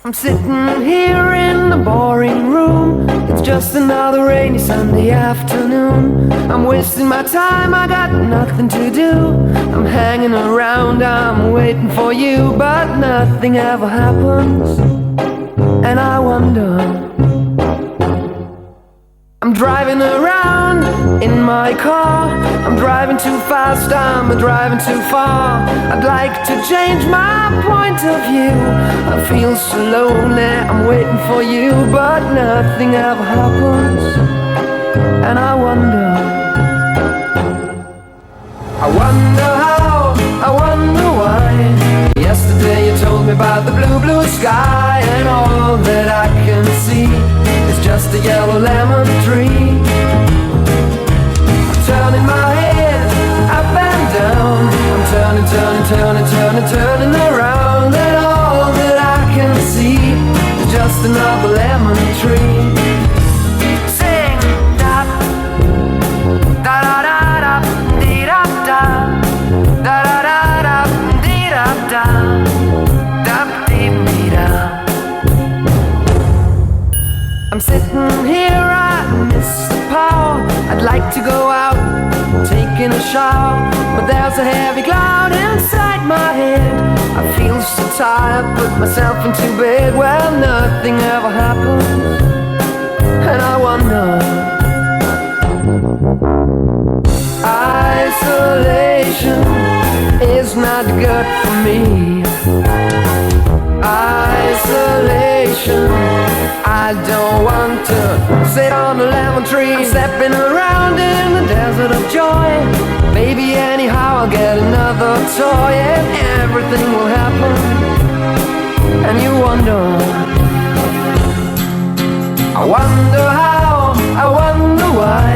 I'm sitting here in the boring room. It's just another rainy Sunday afternoon. I'm wasting my time, I got nothing to do. I'm hanging around, I'm waiting for you, but nothing ever happens. And I wonder, I'm driving around in my car. I'm driving too fast, I'm driving too far. I'd like to change my point of view. I feel so lonely, I'm waiting for you, but nothing ever happens. And I wonder how, I wonder why. Yesterday you told me about the blue, blue sky, and all that I can see is just a yellow lemon tree. I'm turning my head up and down. I'm turning, turning, turning, turning, turning around, and all that I can see is just another lemon tree. Sing da da da da da dee da da da da da da dee da da da dee dee da. I'm sitting here, I miss the power. I'd like to go out, taking a shower, but there's a heavy cloud inside my head. I feel so tired, put myself into bed. Well, nothing ever happens, and I wonder. Isolation is not good for me. Isolation, I don't want to sit on a lemon tree. I'm stepping around in the desert of joy. Maybe anyhow I'll get another toy, and everything will happen. And you wonder, I wonder how, I wonder why.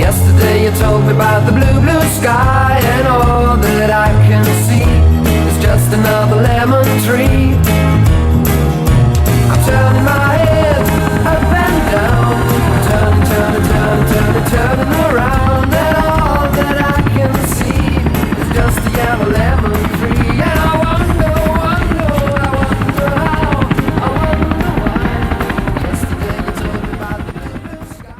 Yesterday you told me about the blue, blue sky, and all that I can see is just another lemon tree. I'm turning my head up and down, turning, turning, turning, turning, turning around, and all that I can see is just a yellow lemon tree. And I wonder, wonder, I wonder how, I wonder why. Yesterday you told me about the blue, blue sky.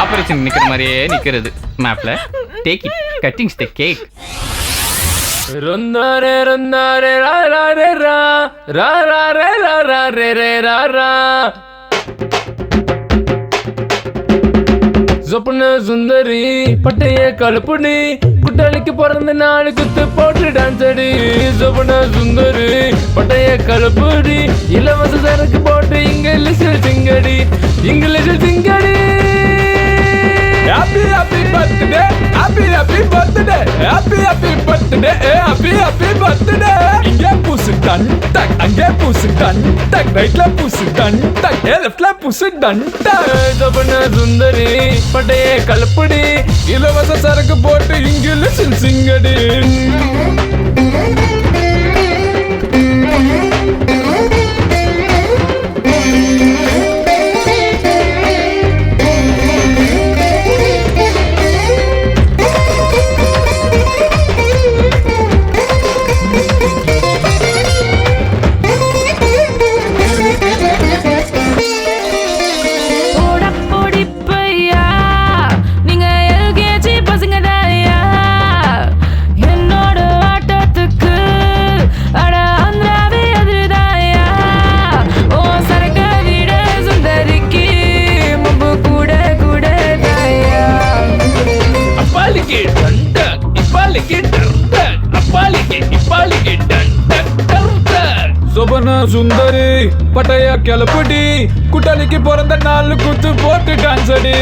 Operation நிக்கிற மாதிரியே நிக்கிறது மேப்ல. Take it, cuttings the cake. ரொந்தாரே ரொந்தாரே ரா ரா ரே ரா ரா ரா ரே ரா ரா ரே ரே ரா ரா. சொப்பன சுந்தரி பட்டைய கழுப்புடி, குட்டாளிக்கு பிறந்த நாள் குத்து போட்டு டான்ஸ் அடி. சொப்பன சுந்தரி பட்டைய கழுப்புடி, இலவச சரக்கு போட்டு இங்கிலீஷில் சிங்கடி, இங்கிலீஷில் சிங்கடி. Happy happy birthday, happy happy birthday, happy happy birthday, happy happy birthday. இங்கே புசு டன் டக், அங்கே புசு டன் டக், ரைட்ல புசு டன் டக், லெஃப்ட்ல புசு டன் டக். சொப்பன சுந்தரி பட்டைய கழுப்புடி, இலவச சரக்கு போட்டு இங்கிலீஷில் சிங்கடி. என்னோட ஆட்ட சொபன சுந்தரி பட்டைய கிளப்புடி குட்டாளிக்கு பிறந்த நாள் குத்து போட்டு டான்ஸ் அடி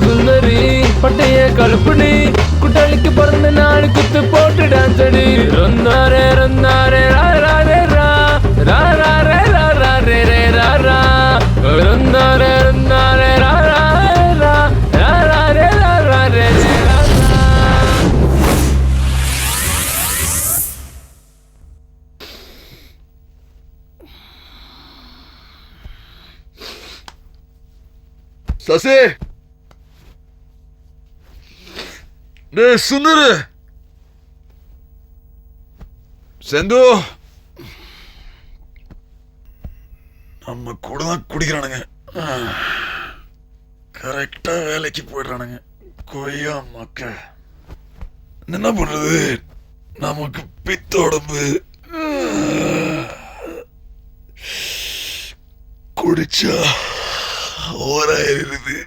சுந்தரி பட்டைய கழுப்புடி குட்டாளிக்கு பிறந்த நாள் குத்து போட்டு டான்ஸ் அடி ரொந்தாரே ரொந்தாரே ராரே ரா ராரே ராரே ரே ராரா ரொந்தாரே ரொந்தாரே ராரே ரா ராரே ராரே சசி சுந்தரு செந்து நம்ம கூட தான் குடிக்கிறானுங்க கரெக்டா வேலைக்கு போயிடுறானுங்க கொய்யா மக்க என்ன பண்றது நமக்கு பித்த உடம்பு குடிச்சா ஓராயிருது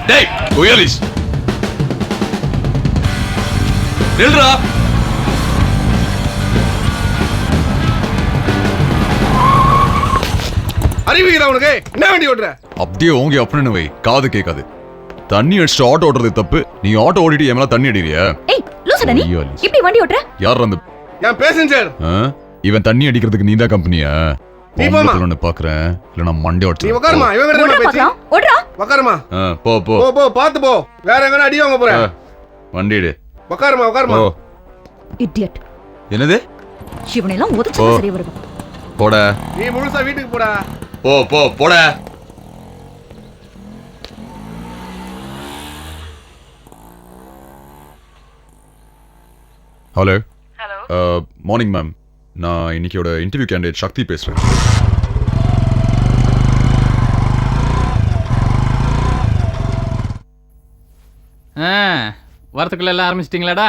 டேய் கோயலிஸ் நில்றா அறிவிக்கிறா உனக்கு என்ன வண்டி ஓட்டுற அப்படியே ஓங்கி அப்படின்னு வை காது கேட்காது தண்ணி அடிச்சுட்டு ஆட்டோ ஓட்டுறது தப்பு நீ ஆட்டோ ஓடிட்டு என் மேல தண்ணி அடிக்கிறியா ஏய் லூசா நீ இப்படி வண்டி ஓட்டுற யார் அந்த என் பேசஞ்சர் இவன் தண்ணி அடிக்கிறதுக்கு நீதான் கம்பெனியா நீ போமா ஒன்னு பாக்குறேன் இல்ல நான் மண்டே நீ ஓட்டு உட்காருமா இவன் கிட்ட ஓடுறா பேசி பார்க்கலாம் ஓடுறா உட்காருமா போ போ போ போ பாத்து போ வேற எங்கனா அடி வாங்க போற வண்டிடு உட்காருமா உட்காருமா ஓ இடியட் என்னது சிவனெல்லாம் உதச்சா ஓ. சரி வருது போட நீ முழுசா வீட்டுக்கு போடா போ போ போட ஹலோ மார்னிங் மேம் நான் இன்னைக்கோட இன்டர்வியூ கேண்டிடேட் சக்தி பேசுறேன் வரத்துக்குள்ள எல்லாம் ஆரம்பிச்சிட்டிங்களாடா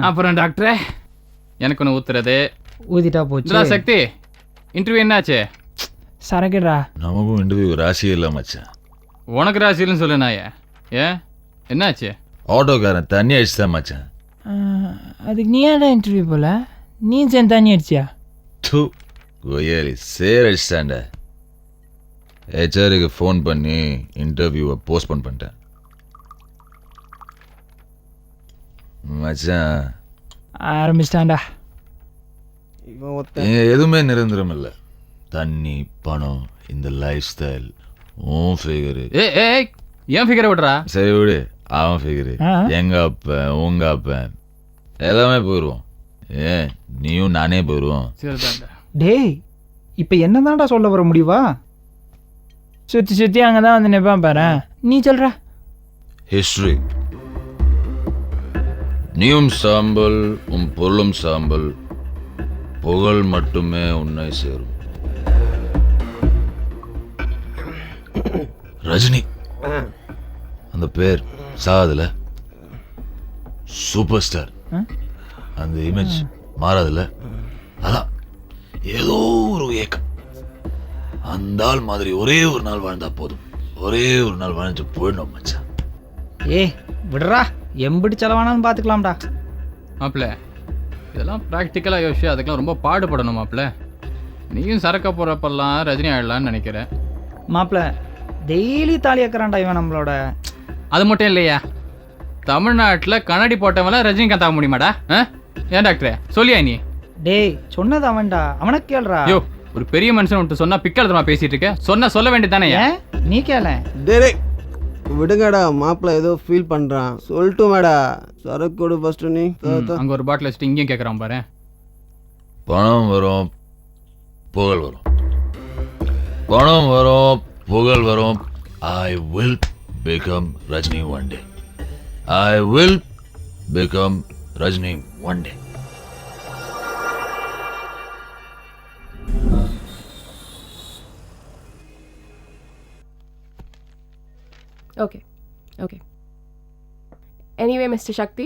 அப்புறம் டாக்டரே எனக்கு ஒன்று ஊத்துறது ஊதிட்டா போச்சு சக்தி இன்டர்வியூ என்னாச்சு சரக்குடா நமக்கும் இன்டர்வியூ ராசியே இல்லை மச்சான் உனக்கு ராசியில்னு சொல்லு நாயே ஏன் என்னாச்சு ஆட்டோக்காரன் தண்ணி அடிச்சுதான் மச்சான் அதுக்கு நீ ஏன்டா இன்டர்வியூ போல நீ சேர்ந்து தண்ணி அடிச்சியா தூ கோயலி சேர் அடிச்சிட்டாண்ட ஹெச்ஆருக்கு ஃபோன் பண்ணி இன்டர்வியூவை போஸ்ட்போன் பண்ணிட்டேன் மச்சான் ஆரம்பிச்சிட்டான்டா இவன் ஒத்த இங்க எதுவுமே நிரந்தரம் இல்லை தண்ணி பணம் இந்த லைஃப் ஸ்டைல் உன் ஃபிகரு. ஏய் ஏன் ஃபிகரை விடுறா? சரி விடு, அவன் ஃபிகரு. எங்க அப்பன் உங்க அப்பன் எல்லாமே போயிடுவோம். ஏன் நீயும் நானே போயிடுவோம். டேய் இப்போ என்னதான்டா சொல்ல வர முடியுவா? சுற்றி சுற்றி அங்கே தான் வந்து நிற்பான் பாரு. நீ சொல்கிற ஹிஸ்ட்ரி. நீயும் சாம்பல், உன் பொருளும் சாம்பல், புகழ் மட்டுமே உன்னை சேரும். ரஜினி அந்த பேர் சாதுல, சூப்பர் ஸ்டார் அந்த இமேஜ் மாறாதுல. அதான் ஏதோ ஒரு ஏக்கம். அந்த ஆள் மாதிரி ஒரே ஒரு நாள் வாழ்ந்தா போதும். ஒரே ஒரு நாள் வாழ்ந்து போயிடணும் மச்சான். ஏய் விடுறா, எம்பிடி செலவானாலும் பார்த்துக்கலாம்டா. மாப்பிள்ள இதெல்லாம் ப்ராக்டிக்கலாக யோசிச்சு அதுக்கெல்லாம் ரொம்ப பாடுபடணும் மாப்பிள்ள. நீயும் சரக்க போகிறப்பெல்லாம் ரஜினி ஆயிடலான்னு நினைக்கிறேன். மாப்பிள்ள டெய்லி தாலி ஏற்கிறான்டா இவன் நம்மளோட. அது மட்டும் இல்லையா, தமிழ்நாட்டில் கண்ணாடி போட்டவெல்லாம் ரஜினிகாந்த் ஆக முடியுமாடா? ஏன் டாக்டரே சொல்லியா நீ? டேய் சொன்னது அவன்டா, அவனை கேள்றா. ஐயோ ஒரு பெரிய மனுஷன் விட்டு சொன்னா பிக்காலத்தமா பேசிட்டு இருக்க. சொல்ல வேண்டியதானே? ஏன் நீ கேள. டேய் விடுங்கடா, மாப்பிள்ள ஏதோ ஃபீல் பண்றான். சொல்லட்டுமாடா? சரக்கு கொடு ஃபர்ஸ்ட் நீ. அங்க ஒரு பாட்டில் வச்சுட்டு இங்கேயும் கேட்குறான் பாரு. பணம் வரும், புகழ் வரும். பணம் வரும், புகழ் வரும். I will become Rajni one day. I will become Rajni one day. Okay. Anyway, Mr. Shakti,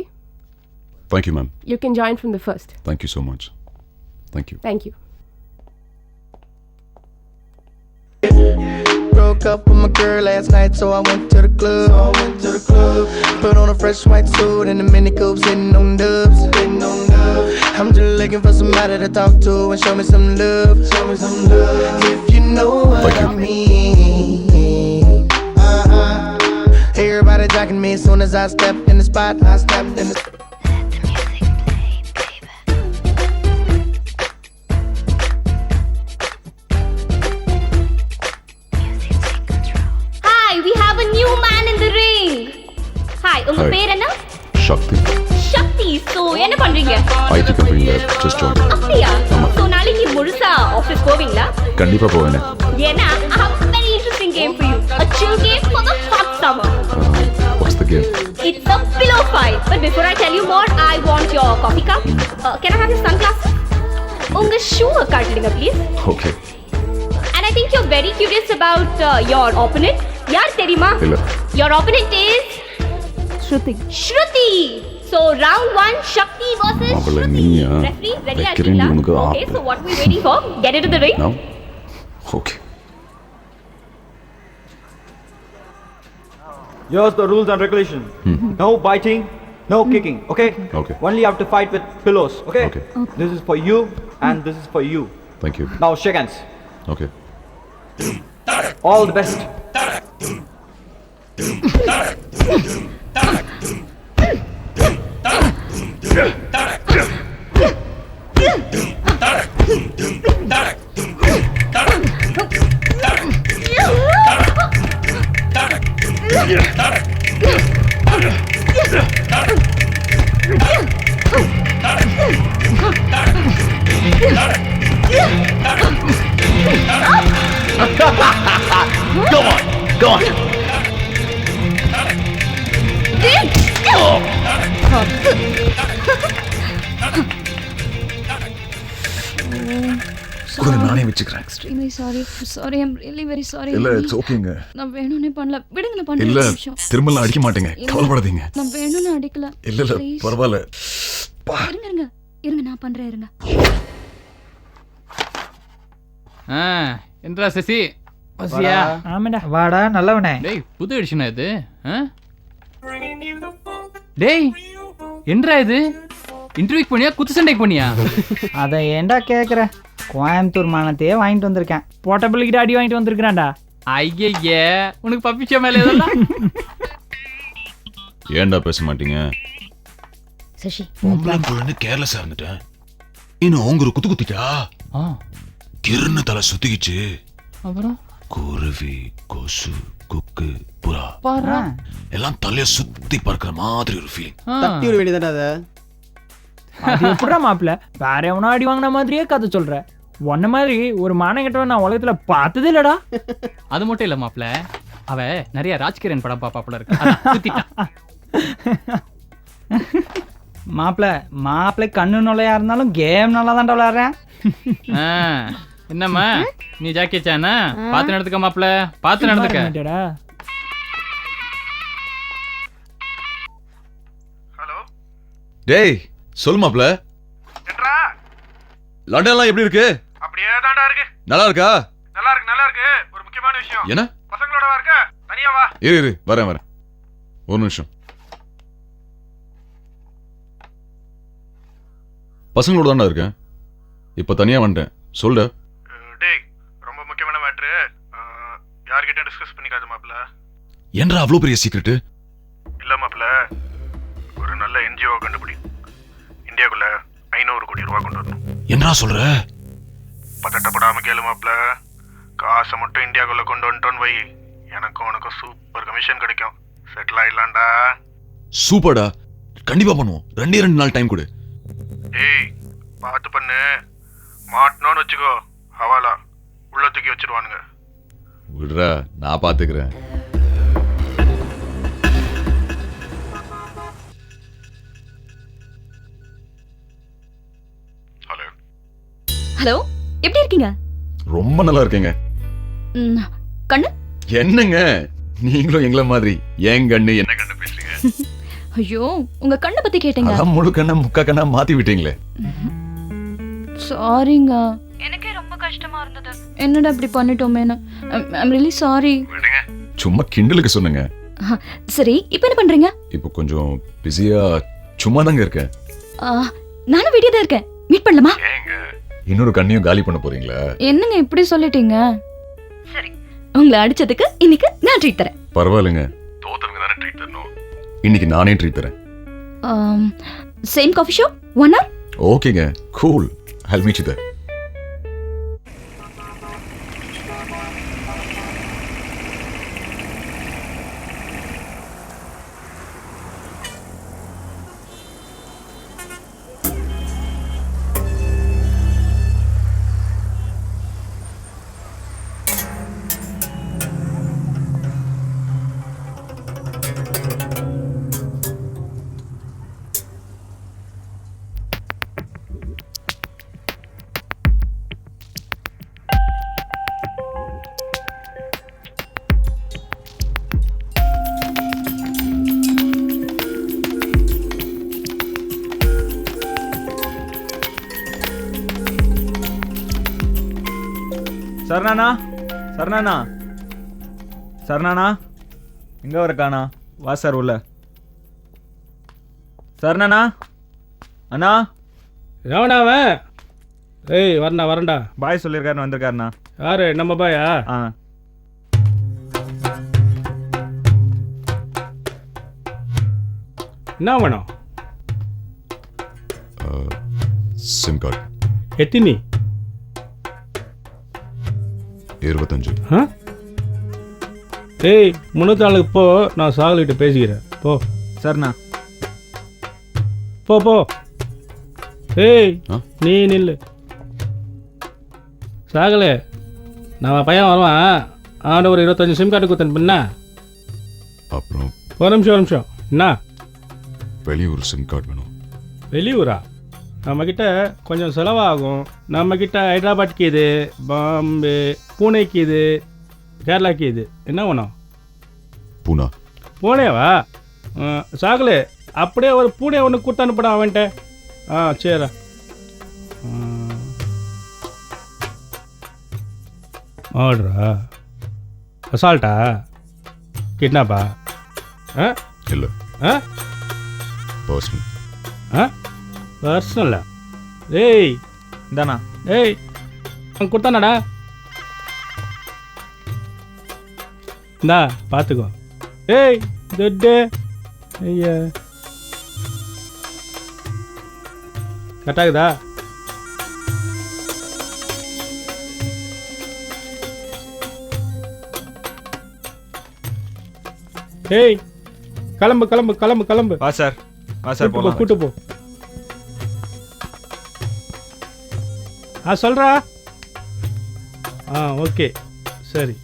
Thank you, ma'am. you can join from the first. Thank you so much. Thank you. Thank you. Broke up with my girl last night, so I went to the club. Put on a fresh white suit and the mini coops, hitting on dubs. I'm just looking for somebody to talk to and show me some love. If you know what I mean. Everybody jocking me as soon as I stepped in the spot. I stepped in the Hi, we have a new man in the ring. Hi, உங்க Hi. பேர் என்ன? Shakti. சக்தி. So என்ன பண்றீங்க? IT company just joined. அப்படியா? So நாளைக்கு முழுசா office போவீங்களா? கண்டிப்பா போவேனே. ஏன்னா I have a very interesting game for you. A chill game for the hot summer. What's the game? It's a pillow fight. But before I tell you more, I want your coffee cup. Can I have your sunglasses? உங்க shoe காட்டுங்க please. Okay. And I think you're very curious about your opponent. யார் தெரியுமா? இல்ல. Your opponent is Shruti. So round 1, Shakti versus அவளை Shruti. நீயா? Referee, ready வைக்கிறேன் உனக்கு Okay, app. so what we waiting for? Get into the ring. Now? Okay. Here's the rules and regulations. No biting, no kicking, okay? Okay. Only have to fight with pillows, okay? Okay. This is for you and this is for you. Thank you. Now shake hands. Okay. All the best. Go on. கொஞ்சம் நானே வச்சுக்கிறேன். Extremely sorry. I'm really very sorry. இல்ல it's ஓகேங்க. நான் வேணும்னே பண்ணல. விடுங்க நான் பண்றேன். இல்ல ஒரு நிமிஷம். திரும்பலாம் அடிக்க மாட்டேங்க. கவலைப்படாதீங்க. நான் வேணும்னு அடிக்கல. இல்ல இல்ல Please. பரவாயில்ல. இருங்க நான் பண்றேன் இருங்க. என்றா சசி வசியா? ஆமாடா வாடா நல்லவனே. டேய் புது எடிஷனா இது? டேய் என்றா இது? இன்டர்வியூக்கு பண்ணியா குத்து சண்டைக்கு பண்ணியா? அதை ஏன்டா கேட்குற? கோயம்புத்தூர் மானத்தையே வாங்கிட்டு வந்திருக்கேன். போர்ட்டபிள்கிட்ட அடி வாங்கிட்டு வந்திருக்கிறான்டா. ஐயே உனக்கு பப்பிச்சா மேலே இதெல்லாம்? ஏன்டா பேச மாட்டீங்க? சசி பொம்பளை புள்ளன்னு கேர்லெஸ்ஸா இருந்துட்டேன். இன்னும் அவங்க ஒரு குத்து குத்திட்டா? கிருன்னு தலை சுத்திக்கிச்சு. அப்புறம் குருவி, கொசு, கொக்கு, புறா பாரு எல்லாம் தலைய சுத்தி பறக்கிற மாதிரி ஒரு ஃபீலிங். தட்டி விட வேண்டியதானே அதை? அது எப்படா மாப்பிள்ள வேற எவனோ அடி வாங்கின மாதிரியே கதை சொல்ற. உன்ன மாதிரி ஒரு மானம் கெட்டவன் நான் உலகத்துல பார்த்ததே இல்லடா. அது மட்டும் இல்ல மாப்ள, அவ நிறைய ராஜ்கிரண் படம் பாப்பாப்புல இருக்கு. அதான் சுத்திட்டான். மாப்பிள்ளை கண்ணு நொல்லையா இருந்தாலும் கேம் நல்லா தான் விளையாடுறேன். ஆ, என்னம்மா நீ ஜாக்கி சானா பார்த்து நடந்துக்க மாப்ள, பார்த்து நடந்துக்க. டேய் சொல்லு மாப்ள, லண்டன்லாம் எப்படி இருக்கு? அப்படியே தான்டா இருக்கு. நல்லா இருக்கா? நல்லா இருக்கு, நல்லா இருக்கு. ஒரு முக்கியமான விஷயம். என்ன? பசங்களோட இருக்க, தனியா வா. இரு வரேன் ஒரு நிமிஷம். பசங்களோட தான்டா இருக்கேன். இப்ப தனியா வந்துட்டேன். சொல்லு. டேய், ரொம்ப முக்கியமான மேட்ரு. யார்கிட்ட டிஸ்கஸ் பண்ணிக்காத மாப்ள. என்னடா அவ்வளவு பெரிய சீக்ரெட்? இல்ல மாப்ள, ஒரு நல்ல என்ஜிஓ கண்டுபிடி. இந்தியாக்குள்ள 500 கோடி ரூபாய் கொண்டு வரணும். என்னடா சொல்ற? பதட்டப்படாம கேளு மாப்ள. காசை மட்டும் இந்தியாக்குள்ள கொண்டு வந்துட்டோன்னு வை, எனக்கும் உனக்கும் சூப்பர் கமிஷன் கிடைக்கும். செட்டில் ஆயிடலாம்டா. சூப்பர்டா, கண்டிப்பா பண்ணுவோம். 2 நாள் டைம் கொடு. ஏய், பார்த்து பண்ணு. மாட்டணும்னு வச்சுக்கோ, ஹவாலா உள்ள தூக்கி வச்சிருவானுங்க. விடுறா, நான் பாத்துக்கிறேன். ஹலோ, எப்படி இருக்கீங்க? ரொம்ப நல்லா இருக்கேங்க. கண்ணு என்னங்க நீங்களும் எங்கள மாதிரி ஏன் கண்ணு என்ன கண்ணு பேசுறீங்க? ஐயோ, உங்க கண்ணை பத்தி கேட்டீங்க. அதான் முழு கண்ணா முக்கா கண்ணா மாத்தி விட்டீங்களே. சாரிங்க, எனக்கே ரொம்ப கஷ்டமா இருந்தது. என்னடா இப்படி பண்ணிட்டோமேன்னு. I'm really sorry. சும்மா கிண்டலுக்கு சொன்னேங்க. சரி, இப்போ என்ன பண்றீங்க? இப்போ கொஞ்சம் பிஸியா சும்மா தாங்க இருக்கேன். நானும் வீடியோ தான் இருக்கேன். மீட் பண்ணலாமா? இன்னொரு கண்ணையும் காலி பண்ண போறீங்களா? என்னங்க இப்படி சொல்லிட்டீங்க? சரி, உங்களை அடிச்சதுக்கு இன்னைக்கு நான் ட்ரீட் தரேன். பரவாயில்லைங்க, தோத்தவங்க தானே ட்ரீட் தரணும். இன்னைக்கு நானே ட்ரீட் தரேன். Same coffee shop 1 hour. ஓகேங்க, cool. I'll meet you there. சரணாண்ணா எங்க வரக்காண்ணா? வா சார் உள்ள. சரணாண்ணா, அண்ணா எவனா அவன்? ஏய், வரண்டா. பாய் சொல்லியிருக்காருன்னு வந்திருக்காருண்ணா. யாரு, நம்ம பாயா? ஆ, என்ன வேணும்? சிம் கார்டு எத்தினி? 25. ஏய், 304 போ, நான் சாகலிட்ட பேசிக்கிறேன். போ. சரிண்ணா. போ. ஏய், ஆ? நீ நில்லு. சாகலே, நம்ம பையன் வருவான். அவன் ஒரு 25 சிம் கார்டு கொடுத்தன் பண்ண. அப்புறம் ஒரு நிமிஷம். என்ன வெளியூர் சிம் கார்டு வேணும். வெளியூரா? நம்மக்கிட்ட கொஞ்சம் செலவாகும். நம்மக்கிட்ட ஹைதராபாத்க்கு இது, பாம்பே, பூனேக்கு இது, கேரளாக்கு இது. என்ன வேணும்? பூனா. பூனேவா? சாகலே, அப்படியே ஒரு பூனே ஒன்று கொடுத்து அனுப்படா அவன்கிட்ட. சரி. ஆர்டரா? அசால்ட்டா? கிட்னாப்பா? இல்ல, ஆ பர்சனல். பர்சனலா? ஏய், இந்தாண்ணா. ஏய், அவன் கொடுத்தானடா? இந்தா பார்த்துக்கோ. ஏய், துட்டு. ஐயா, கரெக்டாகுதா? ஏய் கிளம்பு கிளம்பு கிளம்பு கிளம்பு. வா சார் போலாம். கூட்டு போ. சொல்கிறா. ஓகே சரி.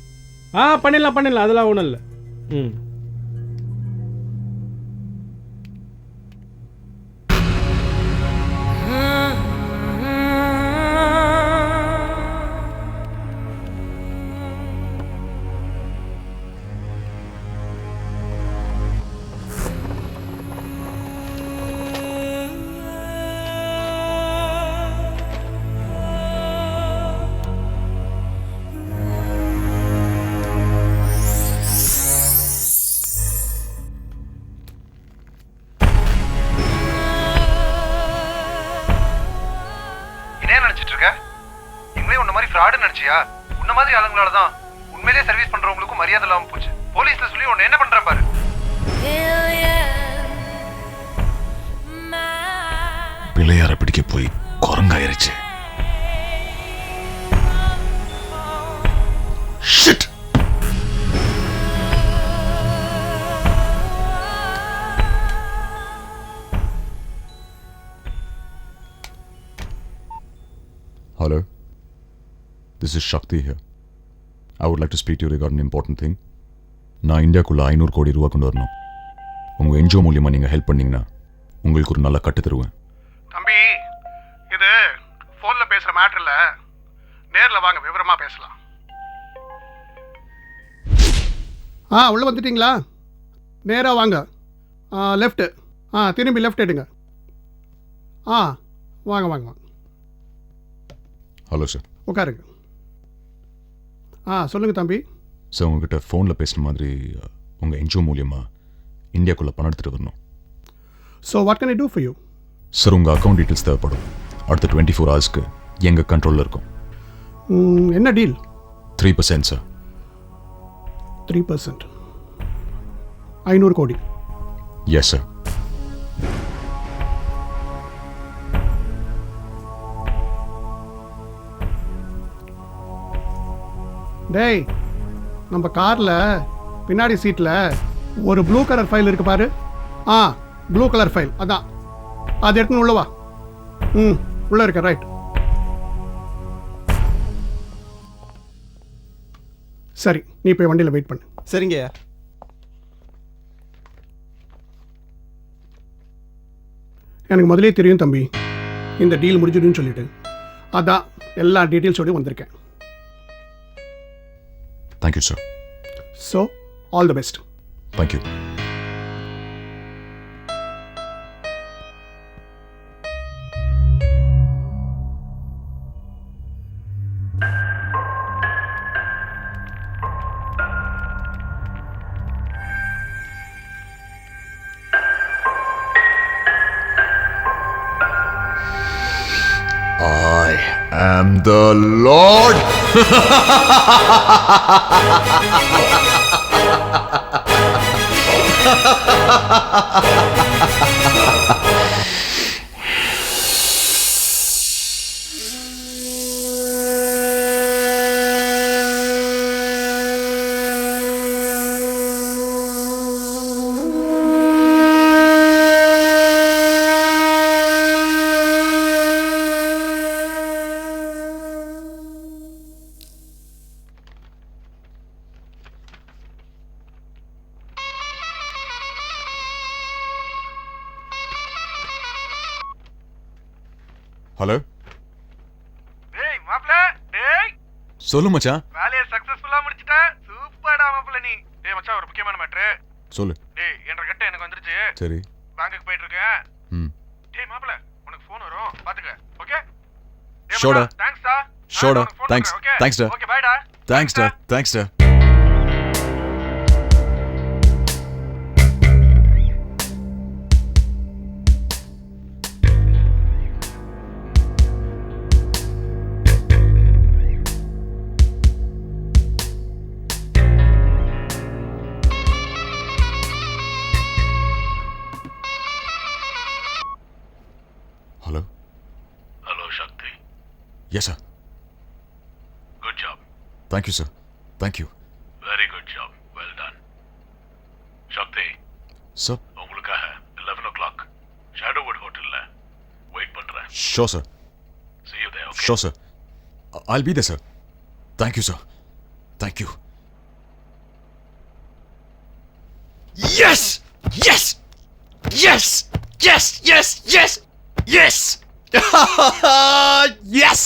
பண்ணிடலாம் அதெல்லாம் ஒன்றும் இல்லை. ஃப்ராடு நினைச்சியா? உன்ன மாதிரி ஆளுங்களால தான் உண்மையிலேயே சர்வீஸ் பண்றவங்களுக்கும் மரியாதை இல்லாம போச்சு. போலீஸ்ல சொல்லி உன்னை என்ன பண்ற பாரு. பிள்ளையார பிடிக்க போய் குரங்காயிருச்சு. Shit. Hello. This is Shakti here. I would like to speak to you regarding an important thing. நான் இந்தியாக்குள்ள 500 கோடி ரூபா கொண்டு வரணும். உங்கள் என்ஜிஓ மூலியமாக நீங்கள் ஹெல்ப் பண்ணிங்கன்னா உங்களுக்கு ஒரு நல்ல கட்டு தருவேன். தம்பி, இது ஃபோனில் பேசுகிற மேட்டர் இல்லை. நேரில் வாங்க, விவரமாக பேசலாம். உள்ளே வந்துட்டிங்களா? நேராக வாங்க. லெஃப்ட்டு. திரும்பி லெஃப்ட் எடுங்க. வாங்க வாங்க வாங்க. Hello sir. உட்காருங்க. சொல்லுங்கள் தம்பி. சார், உங்ககிட்ட ஃபோனில் பேசுகிற மாதிரி உங்கள் என்ஜிஓ மூலியமாக இந்தியாக்குள்ளே பணம் எடுத்துகிட்டு வரணும். So what can I do for you? Sir, உங்கள் அக்கௌண்ட் டீட்டெயில்ஸ் தேவைப்படும். அடுத்த 24 ஹவர்ஸ்க்கு எங்கள் கண்ட்ரோலில் இருக்கும். என்ன டீல்? 3% சார். 3%. 500 கோடி. Yes sir. டேய், நம்ம காரில் பின்னாடி சீட்டில் ஒரு ப்ளூ கலர் ஃபைல் இருக்கு பாரு. ப்ளூ கலர் ஃபைல் அதான். அது எடுத்துன்னு உள்ள வா. உள்ளே இருக்க. ரைட். சரி, நீ போய் வண்டியில் வெயிட் பண்ணு. சரிங்க. எனக்கு முதலே தெரியும் தம்பி, இந்த டீல் முடிஞ்சிடுன்னு சொல்லிட்டு. அதான் எல்லா டீட்டெயில்ஸோடையும் வந்திருக்கேன். Thank you, sir. So, all the best. Thank you. I am the Lord. Hello. டேய் மாப்ள, டேய். சொல்லு மச்சான். வேலையை சக்சஸ்ஃபுல்லா முடிச்சிட்ட. சூப்பர்டா மாப்ள நீ. டேய் மச்சான், ஒரு முக்கியமான மேட்டர். சொல்லு. டேய், என்ற கட்ட எனக்கு வந்துருச்சு. சரி. பேங்க்குக்கு போயிட்டு இருக்கேன். டேய் மாப்ள, உனக்கு ஃபோன் வரும். பாத்துக்க. ஓகே? ஷோடா. தேங்க்ஸ் டா. ஷோடா. தேங்க்ஸ். தேங்க்ஸ் டா. ஓகே, பை டா. தேங்க்ஸ் டா. தேங்க்ஸ் டா. Hello? Hello, Shakti. Yes, sir. Good job. Thank you, sir. Thank you. Very good job. Well done. Shakti. Sir உங்களுக்காக 11 o'clock ஷேடோவுட் ஹோட்டல்ல வெயிட் பண்றேன். Sure sir. See you there, okay? Sure sir. I'll be there, sir. Thank you, sir. Thank you. Yes! Yes! Yes! Yes! Yes! Yes! Yes! Yes!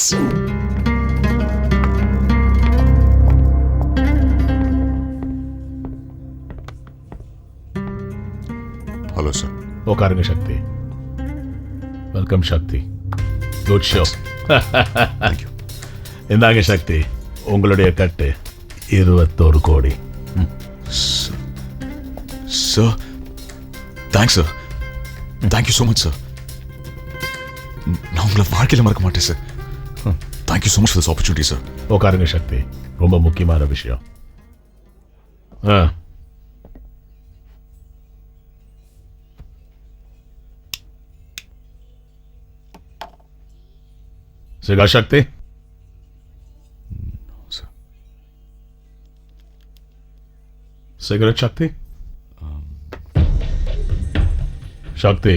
Hello, sir. உட்காருங்க Shakti. Welcome Shakti. Good show. Thank you. இந்தாங்க சக்தி, உங்களுடைய கட்டு 21 கோடி. Sir, thanks, sir. Thank you so much, sir. நான் உங்களை வாழ்க்கையில் மறக்க மாட்டேன் sir. Thank you so much for this opportunity, sir. உட்காருங்க சக்தி, ரொம்ப முக்கியமான விஷயம். சிகா சக்தி. சிகரெட் சக்தி. சக்தி,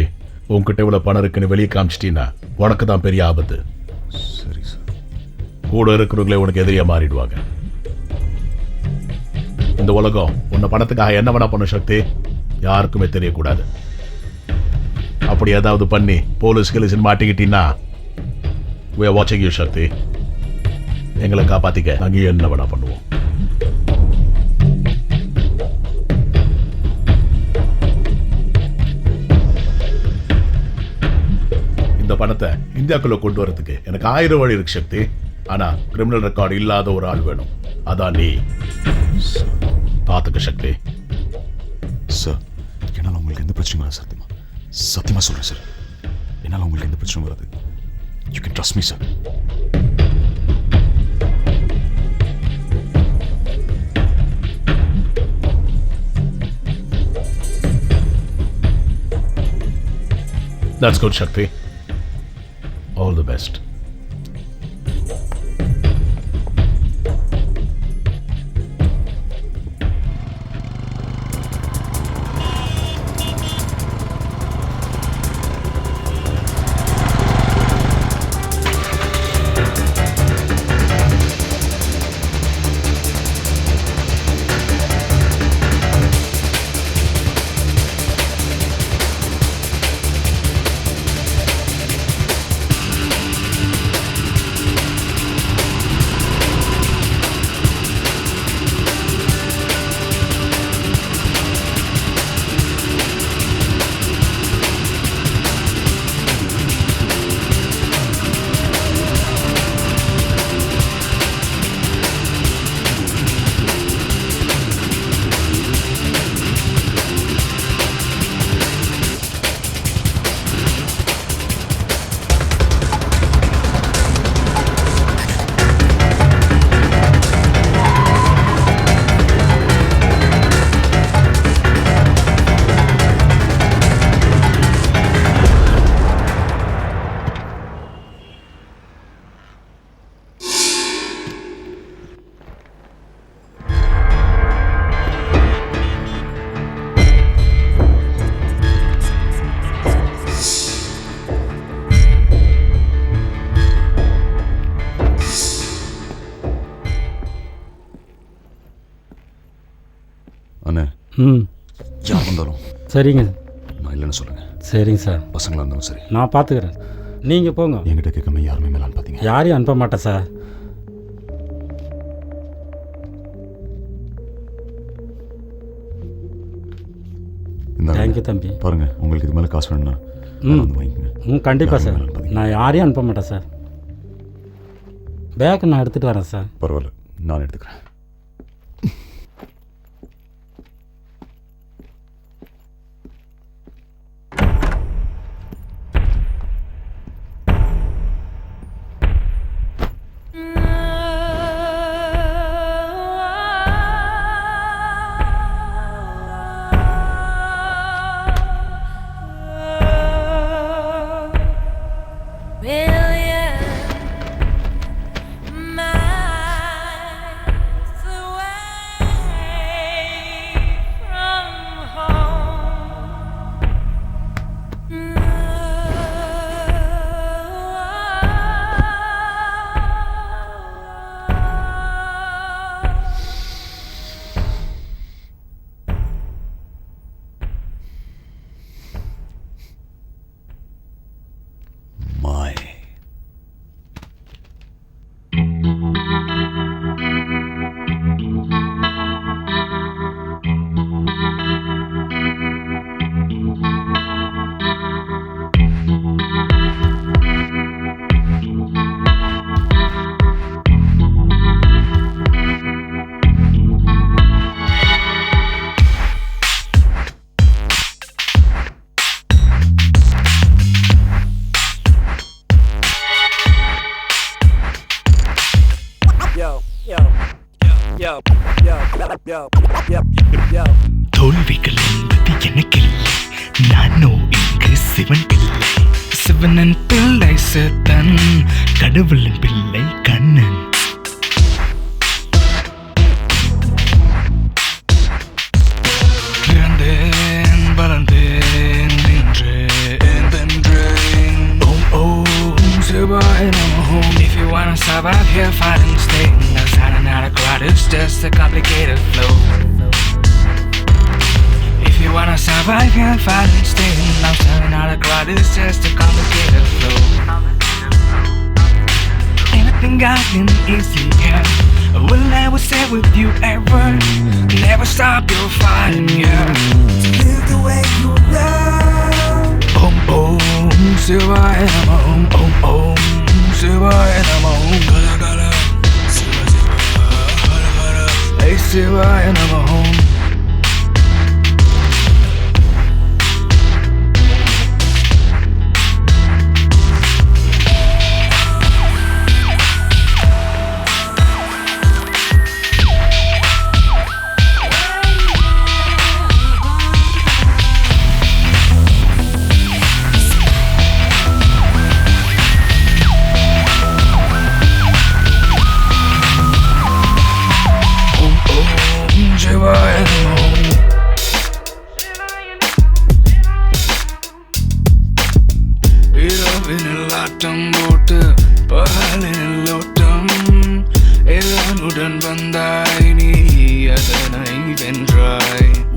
உன்கிட்ட இவ்வளவு பணம் இருக்குன்னு வெளியே காமிச்சிட்டீங்கன்னா உனக்கு தான் பெரிய ஆபத்து. சரி சார். கூட இருக்கிறவங்களே உனக்கு எதிரியா மாறிடுவாங்க. இந்த உலகம் உன்னை பணத்துக்காக என்ன வேணா பண்ணும் சக்தி, யாருக்குமே தெரியக்கூடாது. அப்படி ஏதாவது பண்ணி போலீஸ் கிலீஸ் மாட்டிக்கிட்டீங்கன்னா we are watching you Shakti. எங்களை காப்பாத்திக்க நாங்க என்ன வேணா பண்ணுவோம். இந்த பணத்தை இந்தியாக்குள்ள கொண்டு வரதுக்கு எனக்கு 1000 வழி இருக்கு சக்தி. ஆனா கிரிமினல் ரெக்கார்டு இல்லாத ஒரு ஆள் வேணும். அதான் நீ. பாத்துக்க சக்தி. சார், என்னால் உங்களுக்கு எந்த பிரச்சனையும் வராது. சத்தியமா சத்தியமா சொல்றேன் சார். என்னால் உங்களுக்கு எந்த பிரச்சனையும் வராது. You can trust me, sir. That's good, Shakti. All the best. அண்ணே, யார் வந்தாலும் சரிங்க. நான் இல்லைன்னு சொல்லுங்க. சரிங்க சார். பசங்களாக இருந்தாலும் சரி, நான் பார்த்துக்கிறேன். நீங்கள் போங்க. என்கிட்ட கேட்காம யாருமே மேலான்னு பார்த்தீங்க. யாரையும் அனுப்ப மாட்டேன் சார். தேங்க்யூ தம்பி. பாருங்க, உங்களுக்கு இது மேலே காசு வேணும்னா வாங்கிக்கோங்க. கண்டிப்பாக சார். நான் யாரையும் அனுப்ப மாட்டேன் சார். பேக் நான் எடுத்துகிட்டு வரேன் சார். பரவாயில்ல, நான் எடுத்துக்கிறேன். தோல்விகள் என்பது எனக்கில்லை, நானோ இங்கு சிவன் பிள்ளை. சிவனன் பிள்ளை சேத்தன், கடவுளின் பிள்ளை கண்ணன். பிறந்தேன் வளர்ந்தேன் நின்றேன் வென்றேன். ஓம் ஓம் சிவாய நமோ. If you wanna survive here, fight and stay. No sign out of crowd, it's just a complicated flow. If you wanna survive here, fight and stay. No sign out of crowd, it's just a complicated flow. Anything gotten easier. Will never stay with you ever. Never stop your fighting, yeah. Live the way you love. Om Om Shivaya Namo. Om Om Shivaya Namo. Gala Gala Shiva Shiva Hara Hara. Hey Shivaya Namo.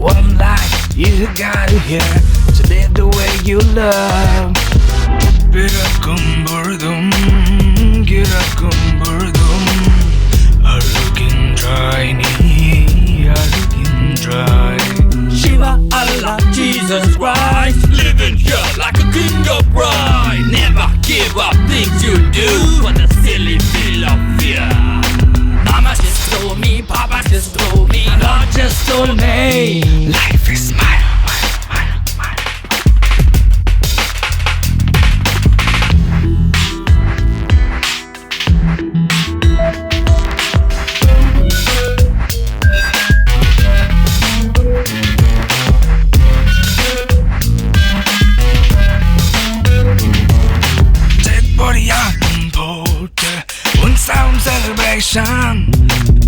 One life you got it here to live the way you love. பிறக்கும் பொழுதும் இறக்கும் பொழுதும் அழுகின்றாய் நீ அழுகின்றாய். Shiva, Allah, Jesus Christ, living here like a king of pride. Never give up things you do for the silly feel of fear. Mama just told me, Papa just told me, God just told me, Life is mine.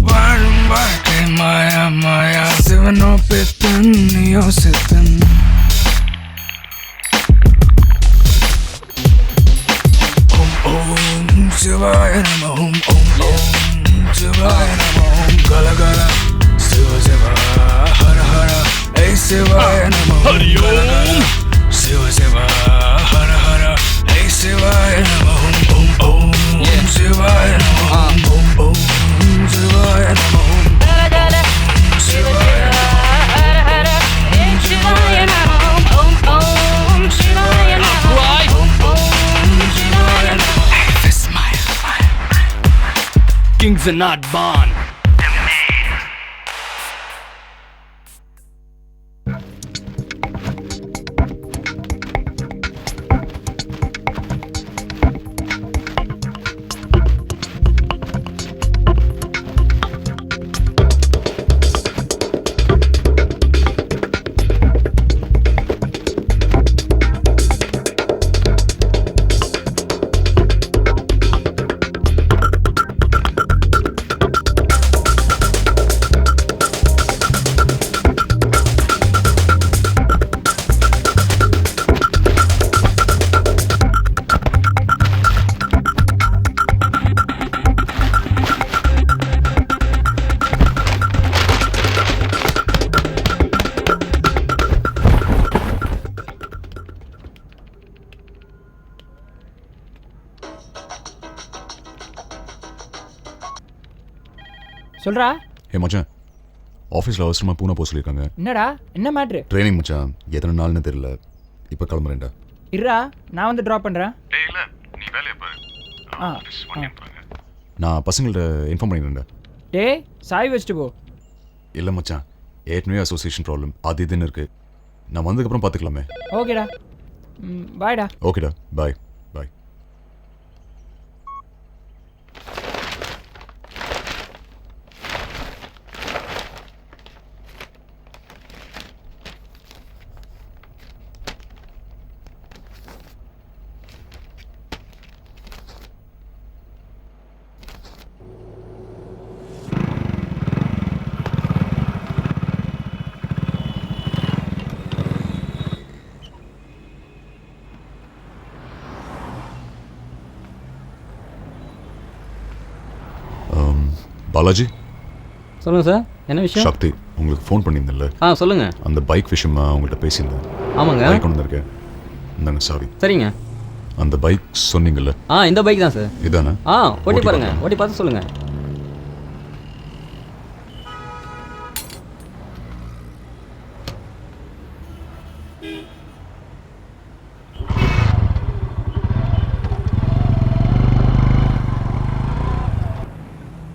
வாழும் வாழ்க்கை மாயா மாயா. சிவனோ பித்தன் நீயோ சித்தன். ஓம் ஓம் சிவாய நமோ. ஓம் ஓம் சிவாய நமோ. கல கல சிவ சிவ ஹர ஹர. ஏ சிவாய நமோ. கல கல சிவ சிவ ஹர ஹர. ஏ சிவாய நமோ. ஓம் ஓம் சிவாய நமோ. ஓம் ஓம் சிவாய நமோ. kings are not born. சொல்றா. ஹே மச்சான், ஆஃபீஸில் அவசரமாக பூனை போக சொல்லியிருக்காங்க. என்னடா என்ன மேட்ரு? ட்ரைனிங் மச்சான், எத்தனை நாள்னு தெரியல. இப்போ கிளம்புறேன்டா. இருடா, நான் வந்து ட்ராப் பண்ணுறேன். இல்லை நீ வேலையை பாரு. நான் பசங்கள்ட்ட இன்ஃபார்ம் பண்ணிடுறேன்டா. டேய் சாய் வச்சுட்டு போ. இல்லை மச்சான், ஏற்கனவே அசோசியேஷன் ப்ராப்ளம் அது இதுன்னு இருக்குது. நான் வந்ததுக்கப்புறம் பார்த்துக்கலாமே. ஓகேடா, பாய்டா. ஓகேடா, பாய் பாய். பாலாஜி சொல்லுங்க சார், என்ன விஷயம்? சக்தி உங்களுக்கு ஃபோன் பண்ணியிருந்தேன்ல. சொல்லுங்க. அந்த பைக் விஷயமா உங்கள்கிட்ட பேசியிருந்தேன். ஆமாங்க. பைக் கொண்டு வந்திருக்கேன். இந்தாங்க சாவி. சரிங்க. அந்த பைக் சொன்னீங்கல்ல? இந்த பைக் தான் சார். இதானே? ஓட்டி பாருங்க, ஓட்டி பார்த்து சொல்லுங்க.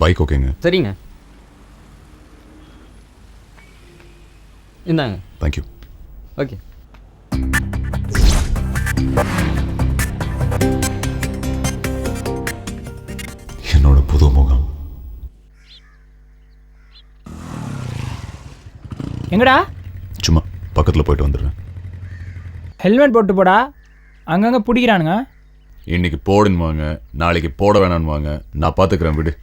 பைக் ஓகேங்க. சரிங்க, இந்தாங்க. தேங்க்யூ. ஓகே. என்னோட புது முகம். எங்கடா? சும்மா பக்கத்தில் போயிட்டு வந்துடுறேன். ஹெல்மெட் போட்டு போடா, அங்கங்கே பிடிக்கிறானுங்க. இன்னைக்கு போடுன்னுவாங்க, நாளைக்கு போட வேணான்னுவாங்க. நான் பார்த்துக்கிறேன், விடு.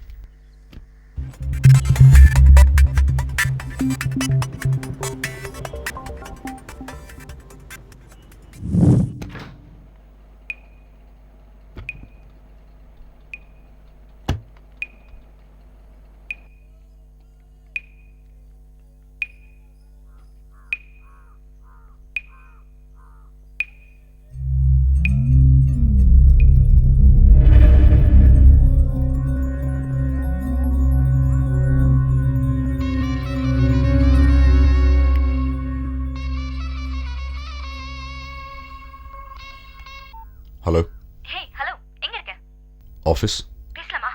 ஹலோ. ஹே ஹலோ, எங்க இருக்க? ஆஃபீஸ். பேசலாமா?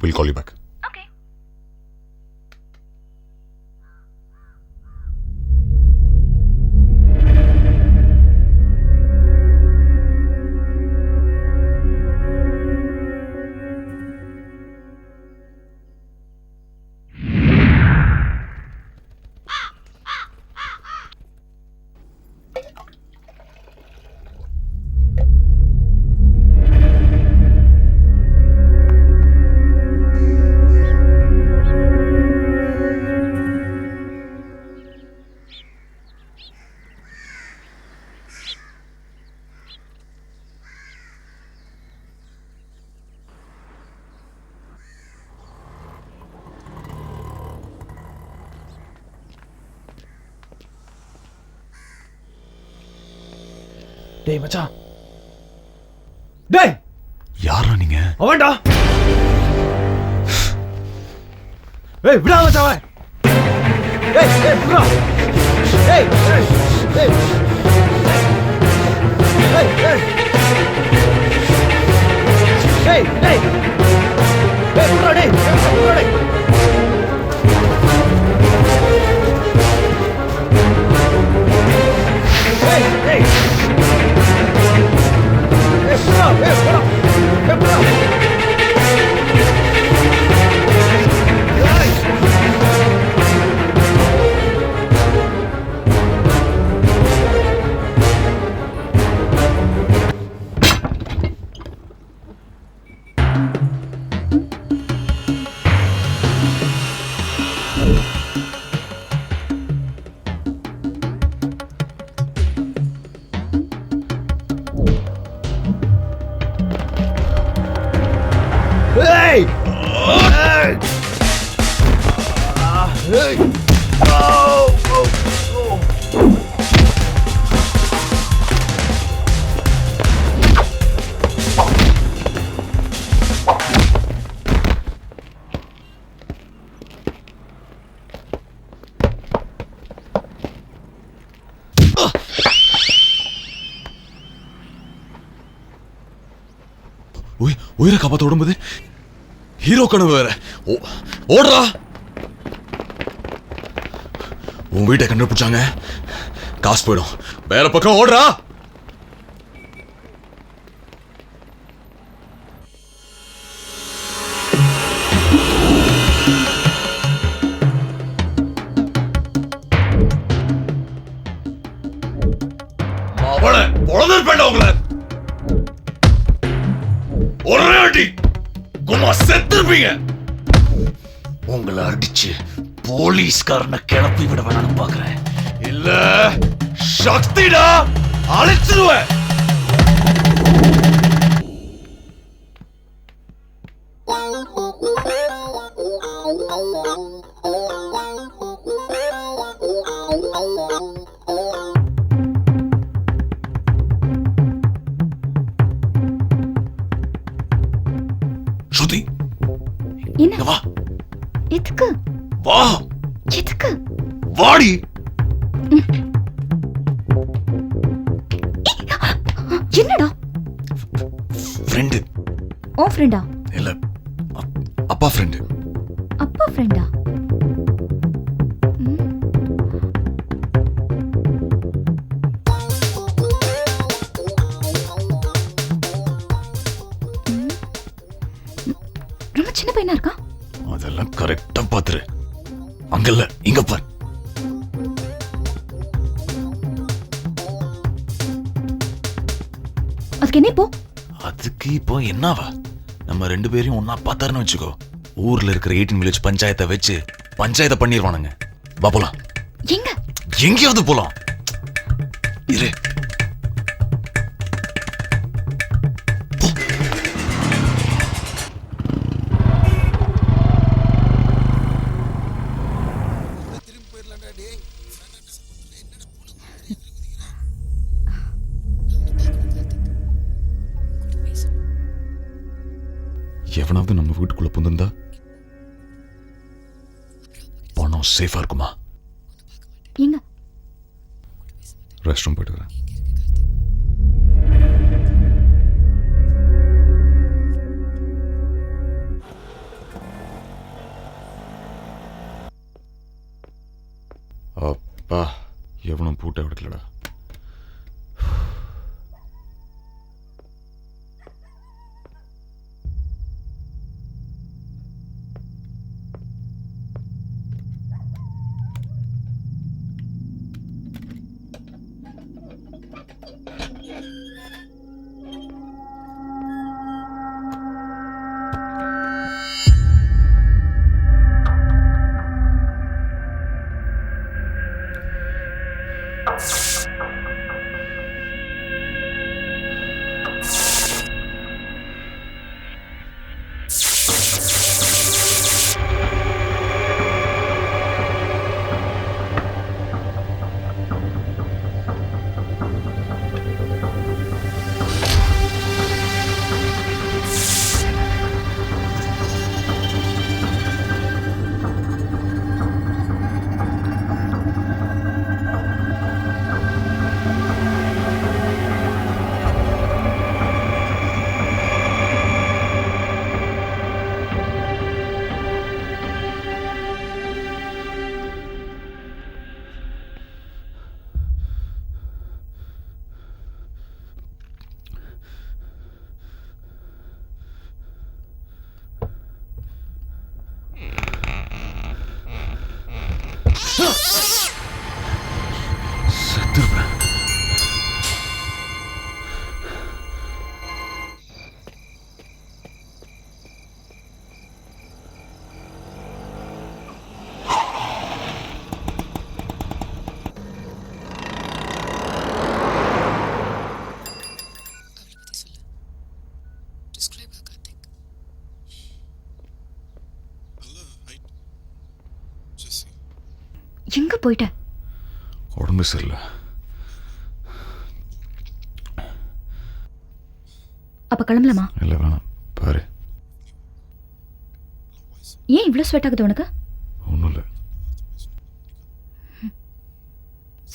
Will call you back. Okay. டேய் மச்சான், டேய் யாரா நீங்க? அவன்டா. ஏய் விடா மச்சான் அவன். ஏய் விடா. ஏய் ஏய் ஏய் ஏய் ஏய் ஏய் ஏய் விடா டேய், விடா டேய். ஏய் ஏய் Hey! Hey! Hey! Oh! Oh! Oh! உயிரை காப்பாற்ற விடும்போது ஹீரோ கனவு வேற. ஓடுறா. உன் வீட்டை கண்டுபிடிச்சாங்க, காசு போயிடும். வேற பக்கம் ஓடுறா. அவளை பொழந்திருப்பேன் உங்களை. ஒரே அடி குமா செத்துருப்பீங்க. உங்களை அடிச்சு போலீஸ்காரனை கிளப்பி விட வேணாம்னு பாக்குறேன். இல்ல சக்திடா, அழிச்சிருவேன். Wow. வா. எதுக்கு? வாடி. என்னடா? ஃப்ரெண்டு. ஓ ஃப்ரெண்டா? இல்ல, அப்பா ஃப்ரெண்டு. அப்பா ஃப்ரெண்டா? ரொம்ப சின்ன பையனா இருக்கா? அதெல்லாம் கரெக்டா பாத்துரு. அங்க இல்ல, இங்க பாரு. அதுக்கு என்ன இப்போ? அதுக்கு இப்போ என்னவா? நம்ம 2 பேரையும் ஒன்னா பார்த்தாருன்னு வச்சுக்கோ, ஊர்ல இருக்கிற 18 வில்லேஜ் பஞ்சாயத்தை வச்சு பஞ்சாயத்தை பண்ணிடுவானுங்க. வா போலாம். எங்க? எங்கேயாவது போலாம். இரு. எவனாவது நம்ம வீட்டுக்குள்ள புந்திருந்தா பணம் சேஃபா இருக்குமா? எங்க? ரெஸ்ட் ரூம் போயிட்டு வரேன். அப்பா, எவனும் பூட்டை விடலடா. செத்துருப்பேன். எங்க போயிட்ட? உடம்பு சரியில்லை. அப்ப கிளம்பலாமா? இல்லை, வேணாம். பாரு, ஏன் இவ்வளவு ஸ்வெட் ஆகுது உனக்கு? ஒன்றும் இல்லை.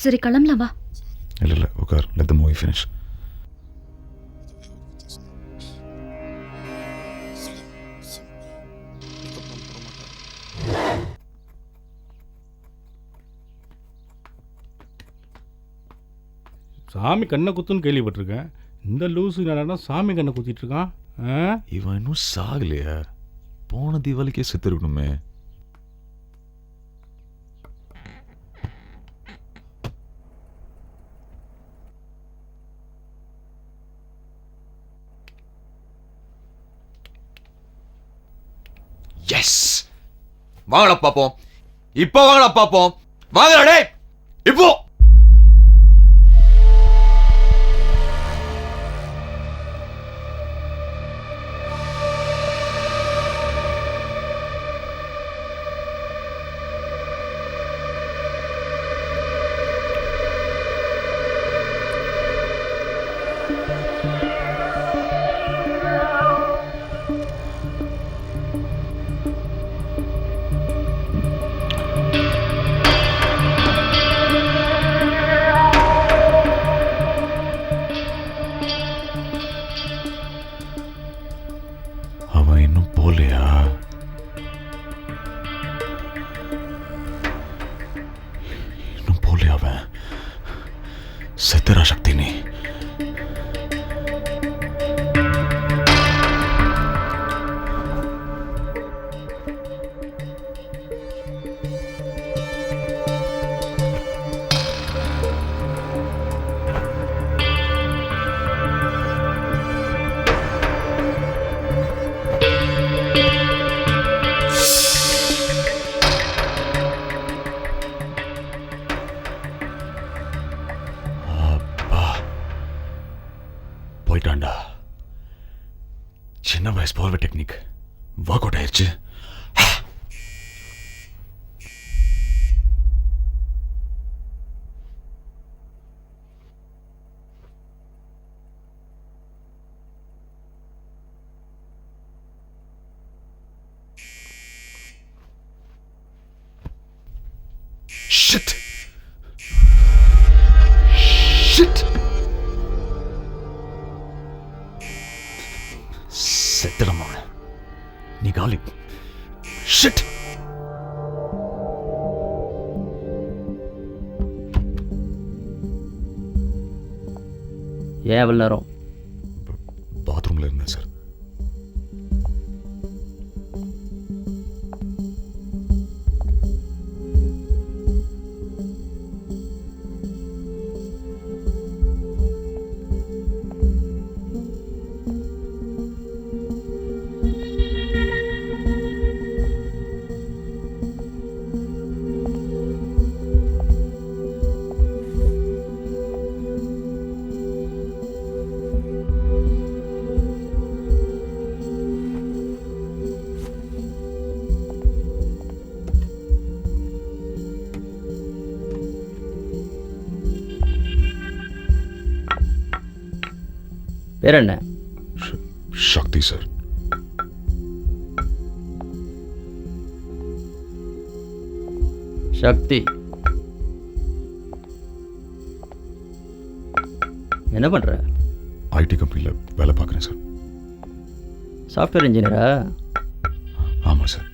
சரி கிளம்பலாம் வா. இல்லை இல்லை, உட்கார். Let the movie finish. சாமி கண்ணை குத்துன்னு கேள்விப்பட்டிருக்கேன். இந்த லூசு என்னடா சாமி கண்ணை குத்திட்டு இருக்கான். இவன் இன்னும் சாகலையா? போன தீபாவளிக்கே செத்துருக்கணுமே. எஸ், வாங்கடா பாப்போம். இப்போ வாங்கடா பாப்போம். வாங்கடா டேய், இப்போ. செத்துறா சக்தி நீ. போயிட்டான்டா. சின்ன வயசு போர்வ டெக்னிக் ஒர்க் அவுட் ஆயிடுச்சு. Shit! Shit! செத்துடமா நீ காலி. ஷிட். ஏன் அவ்வளோ நேரம்? பாத்ரூம்ல இருந்தேன் சார். பேர் என்ன? சக்தி சார். சக்தி என்ன பண்ற? ஐடி கம்பெனியில் வேலை பார்க்குறேன் சார். சாஃப்ட்வேர் இன்ஜினியரா? ஆமாம் சார்.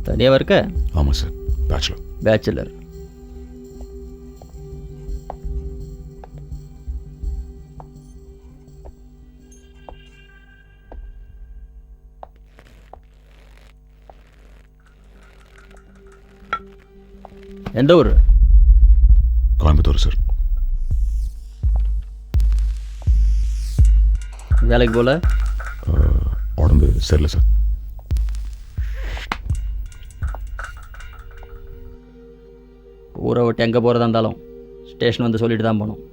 தனியாக இருக்க? ஆமாம் சார். பேச்சுலர். பேச்சுலர். எந்த ஊர்? கோயம்புத்தூர் சார். வேலைக்கு போல? உடம்பு சரியில்லை சார். ஊரை விட்டு எங்கே போகிறதா இருந்தாலும் ஸ்டேஷன் வந்து சொல்லிட்டு தான் போகணும்.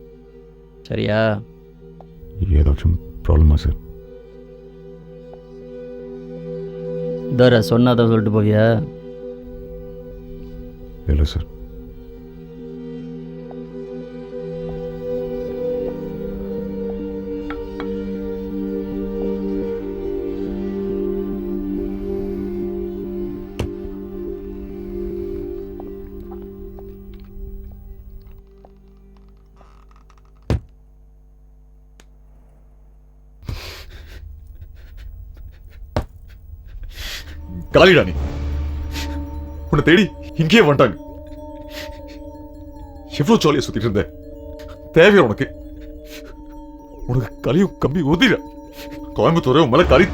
சரியா? ஏதாச்சும் ப்ராப்ளமா சார்? தர சொன்னாதான் சொல்லிட்டு போவியா? இல்லை சார். காலிடா நீ. உன்னை தேடி இங்கேயே வந்துட்டாங்க. எவ்வளவு ஜாலியா சுத்திட்டு இருந்த. தேவையா உனக்கு? உனக்கு கலியும் கம்பி ஊதிட. கோயம்புத்தூரே உன் மேல கறி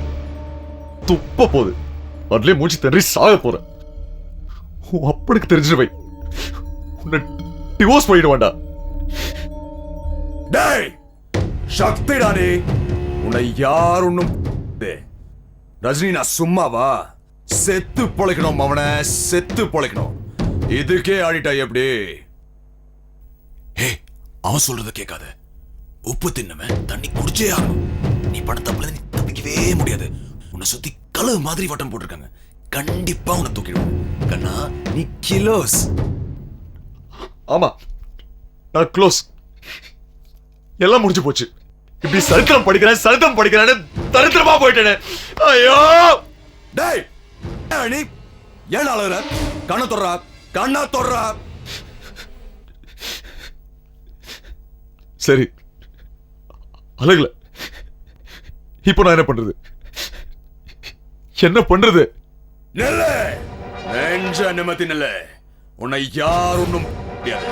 துப்ப போகுது. அதுலயே மூச்சு திணறி சாக போற. உன் அப்பனுக்கு தெரிஞ்சிருவை. உன்னை டிவோர்ஸ் பண்ணிட வேண்டாம். டேய் சக்தி ராணி, உன்னை யார் ஒண்ணும் ரஜினி நான் சும்மாவா? செத்து பொழைக்கணும் அவனை, செத்து பொழைக்கணும். இதுக்கே ஆடிட்டா எப்படி? ஹே, அவன் சொல்றத கேட்காத. உப்பு தின்னவன் தண்ணி குடிச்சே ஆகணும். நீ படத்தப்பல நீ தப்பிக்கவே முடியாது. உன்னை சுத்தி கலவு மாதிரி வட்டம் போட்டிருக்காங்க. கண்டிப்பா உன்னை தூக்கிடுவாங்க. கண்ணா நீ கிலோஸ். ஆமா நான் க்ளோஸ். எல்லாம் முடிஞ்சு போச்சு. இப்படி சரித்திரம் படிக்கிறேன்னு தரித்திரமா போயிட்டேனே. ஐயோ டேய் நீ ஏன் அழகுற? கண்ணை தொடுறா, கண்ணா தொடுறா. சரி அழகுல. இப்போ நான் என்ன பண்றது? நெல்ல நெஞ்ச நிம்மதி நெல்ல. உன்னை யார் ஒன்றும் முடியாது.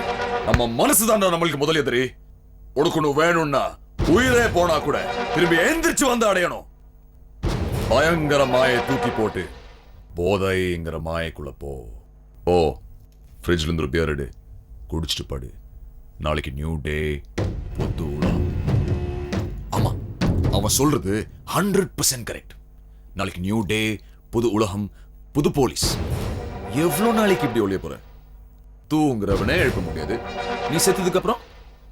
நம்ம மனசு தாண்டா நம்மளுக்கு முதல் எதிரி. உனக்கு ஒண்ணு வேணும்னா உயிரே போனா கூட திரும்பி எந்திரிச்சு வந்து அடையணும். பயங்கர மாயை தூக்கி போட்டு போதைங்கிற மாயைக்குள்ள போ. ஓ, ஃப்ரிட்ஜ்ல இருந்து ஒரு பியர் எடு, குடிச்சிட்டு படு. நாளைக்கு நியூ டே, புது உலகம். ஆமா, அவன் சொல்றது 100% கரெக்ட். நாளைக்கு நியூ டே, புது உலகம், புது போலீஸ். எவ்வளவு நாளைக்கு இப்படி ஒளிய போற? தூங்குறவனே எழுப்ப முடியாது. நீ செத்ததுக்கு அப்புறம்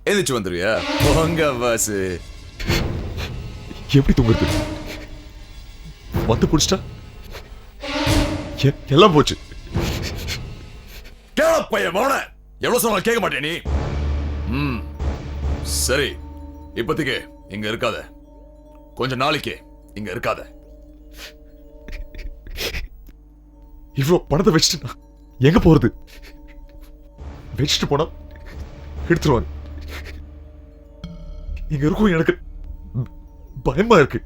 எந்திரிச்சு வந்துருவியா? போங்க பாஸ். எப்படி தூங்குறது? வந்து குடிச்சிட்டா எல்லாம் போச்சு. கேளப்பைய மோன, எவ்வளவு சொன்னாலும் கேட்க மாட்டே நீ. சரி, இப்போதைக்கு இங்க இருக்காத. கொஞ்ச நாளைக்கு இங்க இருக்காத. இவ்வளவு பணத்தை வச்சுட்டு எங்க போறது? வச்சுட்டு போனா எடுத்துருவாங்க. இங்க இருக்கும் எனக்கு பயமா இருக்கு.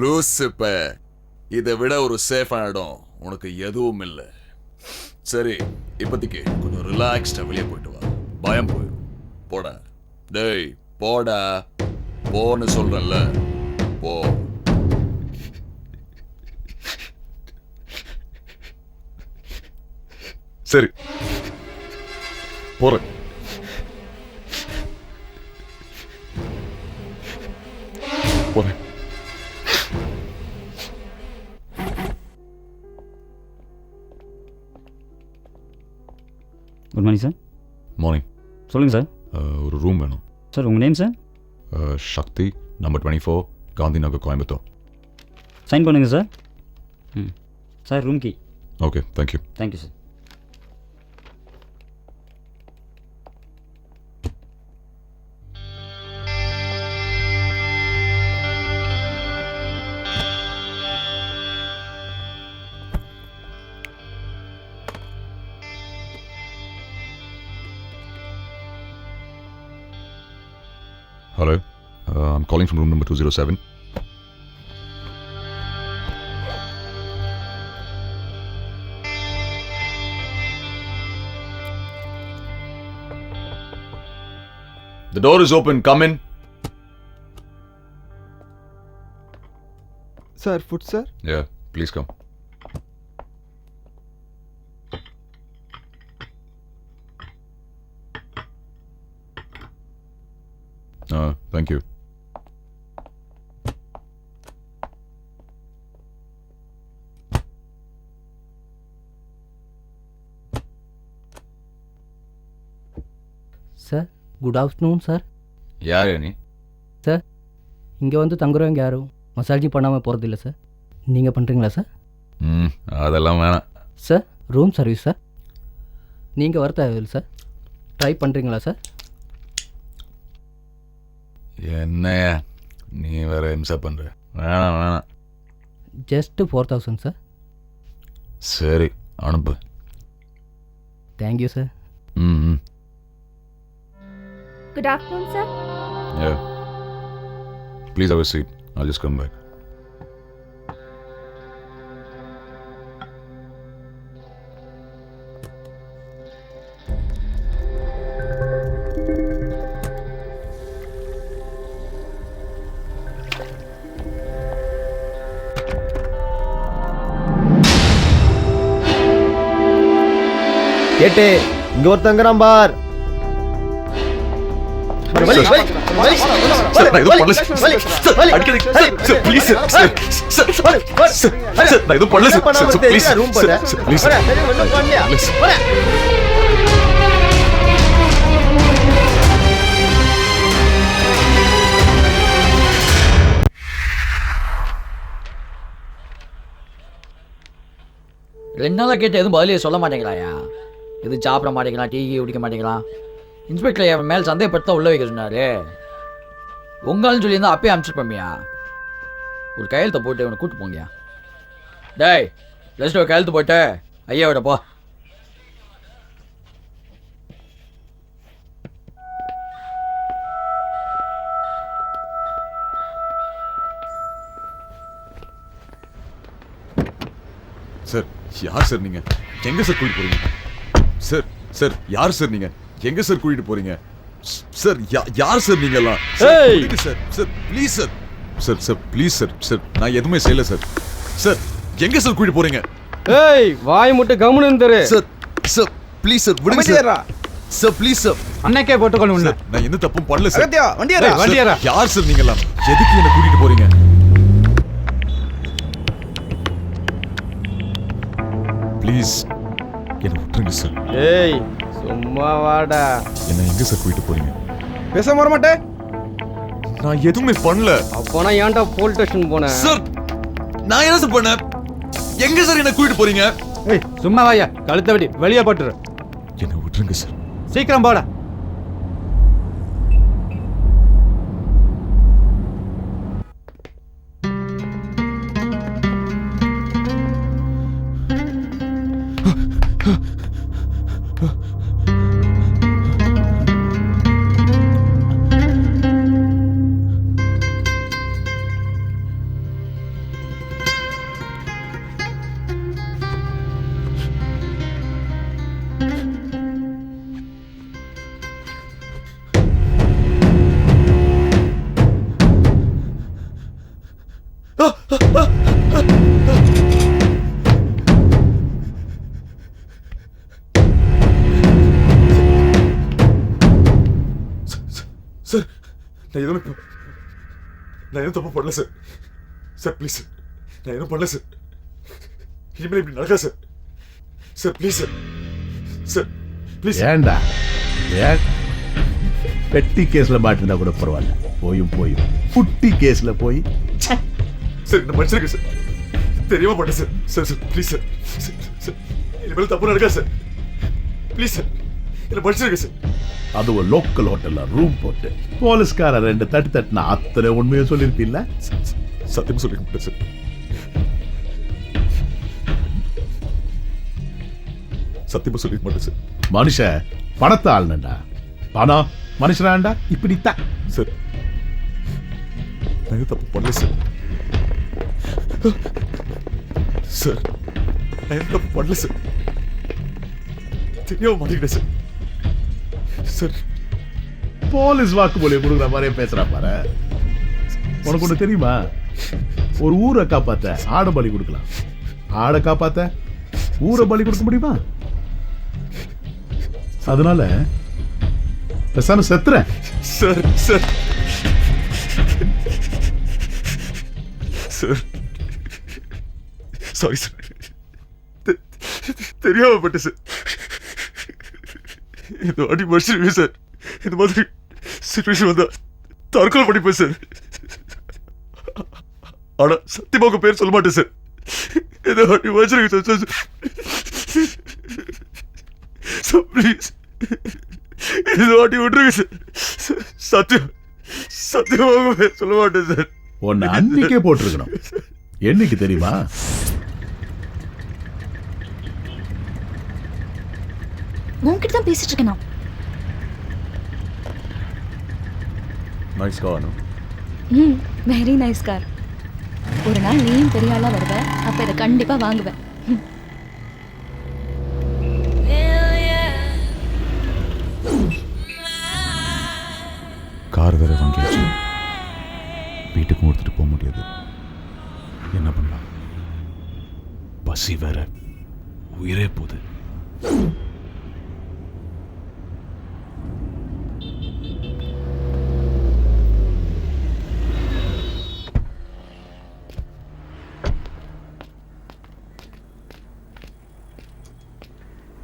லூசுப்ப, இதை விட ஒரு சேஃபான இடம் உனக்கு எதுவும் இல்லை. சரி, இப்போதைக்கு கொஞ்சம் ரிலாக்ஸ்டா வெளியே போயிட்டு வா. பயம் போயிடும். போடா டேய், போடா. போன்னு சொல்றேன்ல, போ. சரி, போறேன். போறேன். Good morning sir. மார்னிங். சொல்லுங்கள் சார். ஒரு ரூம் வேணும் சார். உங்கள் name sir? Shakti, number 24, Gandhi Nagar, Coimbatore. Sign பண்ணுங்கள் sir. Sir, room key. Okay, thank you. Thank you sir. Hello, I'm calling from room number 207. The door is open. Come in. Sir, food, sir? Yeah, please come. Thank you. Sir, good afternoon sir. யார் நீ? Sir, இங்கே வந்து தங்குறவங்க யாரும் massage பண்ணாமல் போகிறதில்ல sir. நீங்கள் பண்ணுறீங்களா sir? அதெல்லாம் வேணாம் சார். Room service sir. நீங்கள் வர தேவையில்லை சார். ட்ரை பண்ணுறீங்களா சார்? என்னையா நீ வேற இம்சா பண்ற? வேணாம் வேணாம். Just 4000 sir. சரி, அனுப்பு. Thank you sir. Good afternoon, sir. Yeah. Please have a seat. I'll just come back. கேட்டு இங்க ஒருத்தங்கிறான் பார். ரெண்டு நாளாக கேட்டு எதுவும் பதிலே சொல்ல மாட்டேங்களாயா? எதுவும் சாப்பிட மாட்டேங்களா? டீ குடிக்க மாட்டேங்களா? இன்ஸ்பெக்டர் என் மேல் சந்தேகப்பட்டு உள்ள வைக்க சொன்னாரு. உங்கள்னு சொல்லியிருந்தா அப்பயே அனுப்பிச்சிருப்போம்யா. ஒரு கையெழுத்தை போட்டு இவனை கூப்பிட்டு போங்கயா. டேய், ஜஸ்ட் ஒரு கையெழுத்து போட்டு ஐயா விட போ. யார் சார் நீங்க? எங்க சார் கூட்டிட்டு போறீங்க? சார் சார் யார் சார் நீங்க? எங்க சார் கூட்டிட்டு போறீங்க? சார் யார் சார் நீங்க எல்லாம்? Sir sir please sir. Sir sir please sir. Sir நான் எதுவுமே செய்யல சார். சார் எங்க சார் கூட்டிட்டு போறீங்க? ஏய் வாய் முட்டை கம்முன்னு இரு. சார் சார் ப்ளீஸ் சார் விடுங்க சார். Sir please sir. அன்னைக்கே போட்டுக்கணும் உன்னை. நான் எந்த தப்பும் பண்ணல சார். அகத்தியா வண்டி ஏறா. வண்டி ஏறா. யார் சார் நீங்க எல்லாம்? எதுக்கு என்ன கூட்டிட்டு போறீங்க? ப்ளீஸ் என்ன விட்டுருங்க சார். ஏய் சும்மா வாடா. என்ன எங்க சார் கூட்டிட்டு போறீங்க? பேச வர மாட்டே. நான் எதுவுமே பண்ணல. அப்போனா ஏன்டா போலீஸ் ஸ்டேஷன் போன? சார் நான் என்ன சார் பண்ணேன்? எங்க சார் என்ன கூட்டிட்டு போறீங்க? ஏய் சும்மா வாயா, கழுத்தை வெட்டி வெளியே போட்டுரு. என்ன விட்டுருங்க சார். சீக்கிரம் போடா. சார் நான் எதுவும் தப்பு பண்ணல சார். Sir please sir. நான் எதுவும் பண்ணல சார். இனிமேல் இப்படி நடக்காது sir. Sir please sir. Sir please. ஏண்டா ஏன் பெட்டி கேஸ்ல மாட்டிருந்தா கூட பரவாயில்ல, போயும் குட்டி கேஸ்ல போய் சார் என்ன மன்னிச்சிருங்க சார். தெரியாம பண்ணேன் sir. Sir sir please sir. Sir இனிமேல் தப்பு நடக்காது சார். ப்ளீஸ் சார் என்ன மன்னிச்சிருங்க சார். அதுவும் லோக்கல் ஹோட்டல்ல ரூம் போட்டு போலீஸ்கார 2 தட்டு தட்டினா அத்தனை உண்மையை சொல்லிருப்பீல்ல? சத்தியமா சொல்லிக்க மாட்டேன் சார். சத்தியமா சொல்லிக்க மாட்டேன் சார். மனுஷன் பணத்தை ஆளுனண்டா, பணம் மனுஷனாண்டா இப்படித்தான் சார். நான் தப்பு பண்ணல சார். சார் நான் தப்பு பண்ணல சார். தெரியாம மாட்டிக்கிட்டேன் சார். சார் போலீஸ் வாக்குமூலியம் கொடுக்குற மாதிரியே பேசுறா பாரு. உனக்கு ஒண்ணு தெரியுமா? ஒரு ஊரை காப்பாத்த ஆடை பலி கொடுக்கலாம், ஆடை காப்பாத்த ஊரை பலி கொடுக்க முடியுமா? அதனால பேசாம செத்துறேன். Sir sir sir sorry sir. தெரியாம பட்டு சார். இந்த வாட்டி மனுஷன் சார். இந்த மாதிரி சிச்சுவேஷன் வந்தா தற்கொலை பண்ணிப்பேன் சார். ஆனா சத்தியமா உங்க பேர் சொல்ல மாட்டேன் சார். இந்த வாட்டி மனுஷனுக்கு சார். சார் ப்ளீஸ் இந்த வாட்டி விட்டுருங்க சார். சத்தியமா உங்க பேர் சொல்ல மாட்டேன் சார். உன்னை அன்னைக்கே போட்டிருக்கணும். என்னைக்கு தெரியுமா? உன்கிட்ட தான் பேசிட்டு இருக்கேன் நான். Nice car. Very nice car. ஒரு நாள் நீயும் பெரிய ஆளா வருவ, அப்ப இதை கண்டிப்பா வாங்குவேன். கார் வேற வாங்கியாச்சு. வீட்டுக்கும் கொடுத்துட்டு போக முடியாது. என்ன பண்ணலாம்? பசி வேற, உயிரே போகுது.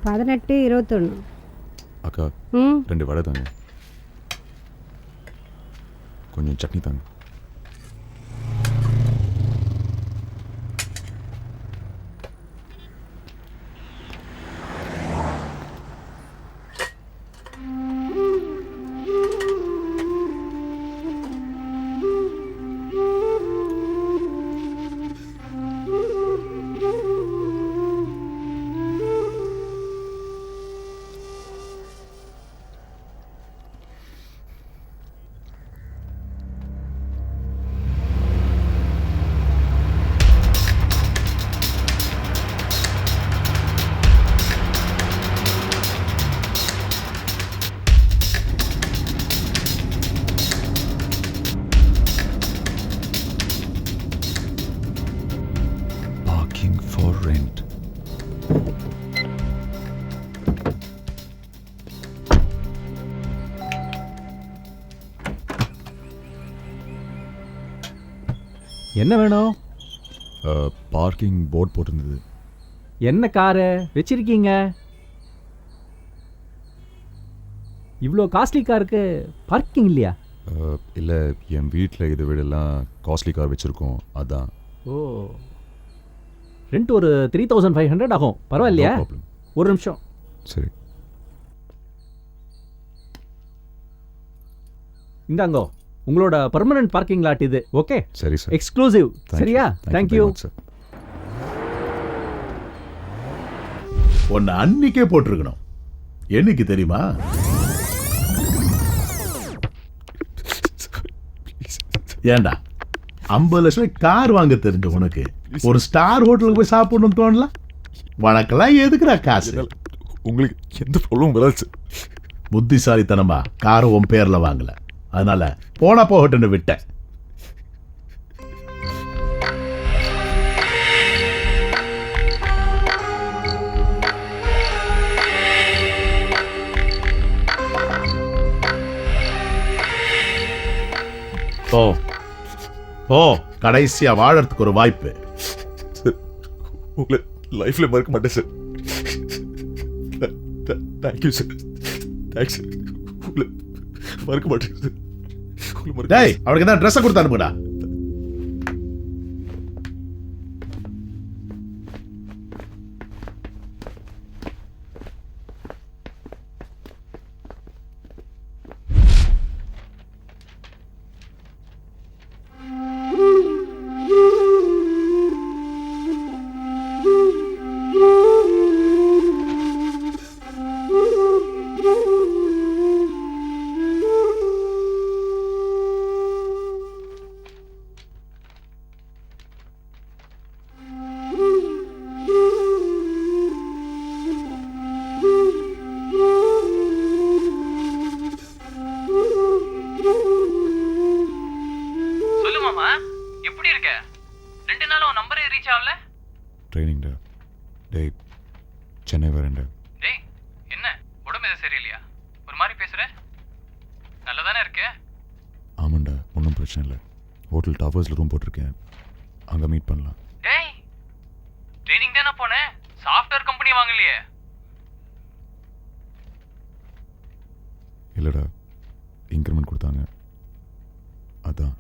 பதினெட்டு 21. அக்கா 2 வடை தாங்க, கொஞ்சம் சட்னி தாங்க. என்ன வேணும்? பார்க்கிங் போர்ட் போட்டிருந்தது. என்ன காரு வச்சிருக்கீங்க? இவ்வளோ காஸ்ட்லி காருக்கு பார்க்கிங் இல்லையா? இல்லை, என் வீட்டில் இதை விடலாம் காஸ்ட்லி கார் வச்சுருக்கோம், அதான். ஓ, ரெண்ட் ஒரு 3500 ஆகும். பரவாயில்லையா? ஒரு நிமிஷம். சரி. இந்தாங்கோ, உங்களோட பர்மனன்ட் பார்க்கிங் லாட் இது. ஓகே, சரி சார். எக்ஸ்க்ளூசிவ். சரியா? தேங்க்யூ. ஒன்னு அன்னைக்கே போட்டிருக்கணும். என்னைக்கு தெரியுமா? ஏண்டா 50 லட்சம் கார் வாங்க தெரிஞ்ச உனக்கு ஒரு ஸ்டார் ஹோட்டலுக்கு போய் சாப்பிடணும்னு தோணலாம்? உனக்கெல்லாம் எதுக்குடா காசு? உங்களுக்கு எந்த ப்ராப்ளமும் வராது. புத்திசாலித்தனமா காரை உன் பேர்ல வாங்கல, அதனால போனா போகட்டுன்னு விட்டேன். ஓ ஓ, கடைசியா வாழறதுக்கு ஒரு வாய்ப்பு. உங்களை லைஃப்ல மறக்க மாட்டேன் சார். Thank you sir. தேங்க்ஸ். உங்களை மறக்க மாட்டேன் சார். டேய், அவனுக்கு தான் ட்ரெஸ்ஸை கொடுத்து அனுப்புடா. ட்ரைனிங்டா. டேய், சென்னை வரேன்டா. டேய், என்ன உடம்பு எதுவும் சரியில்லையா? ஒரு மாதிரி பேசுற. நல்லதானே இருக்கு? ஆமாண்டா, ஒன்றும் பிரச்சனை இல்லை. ஹோட்டல் டவர்ஸில் ரூம் போட்டிருக்கேன், அங்கே மீட் பண்ணலாம். டேய், ட்ரைனிங் தானே போனேன், சாஃப்ட்வேர் கம்பெனி வாங்கலையே? இல்லைடா, இன்க்ரிமெண்ட் கொடுத்தாங்க, அதான்.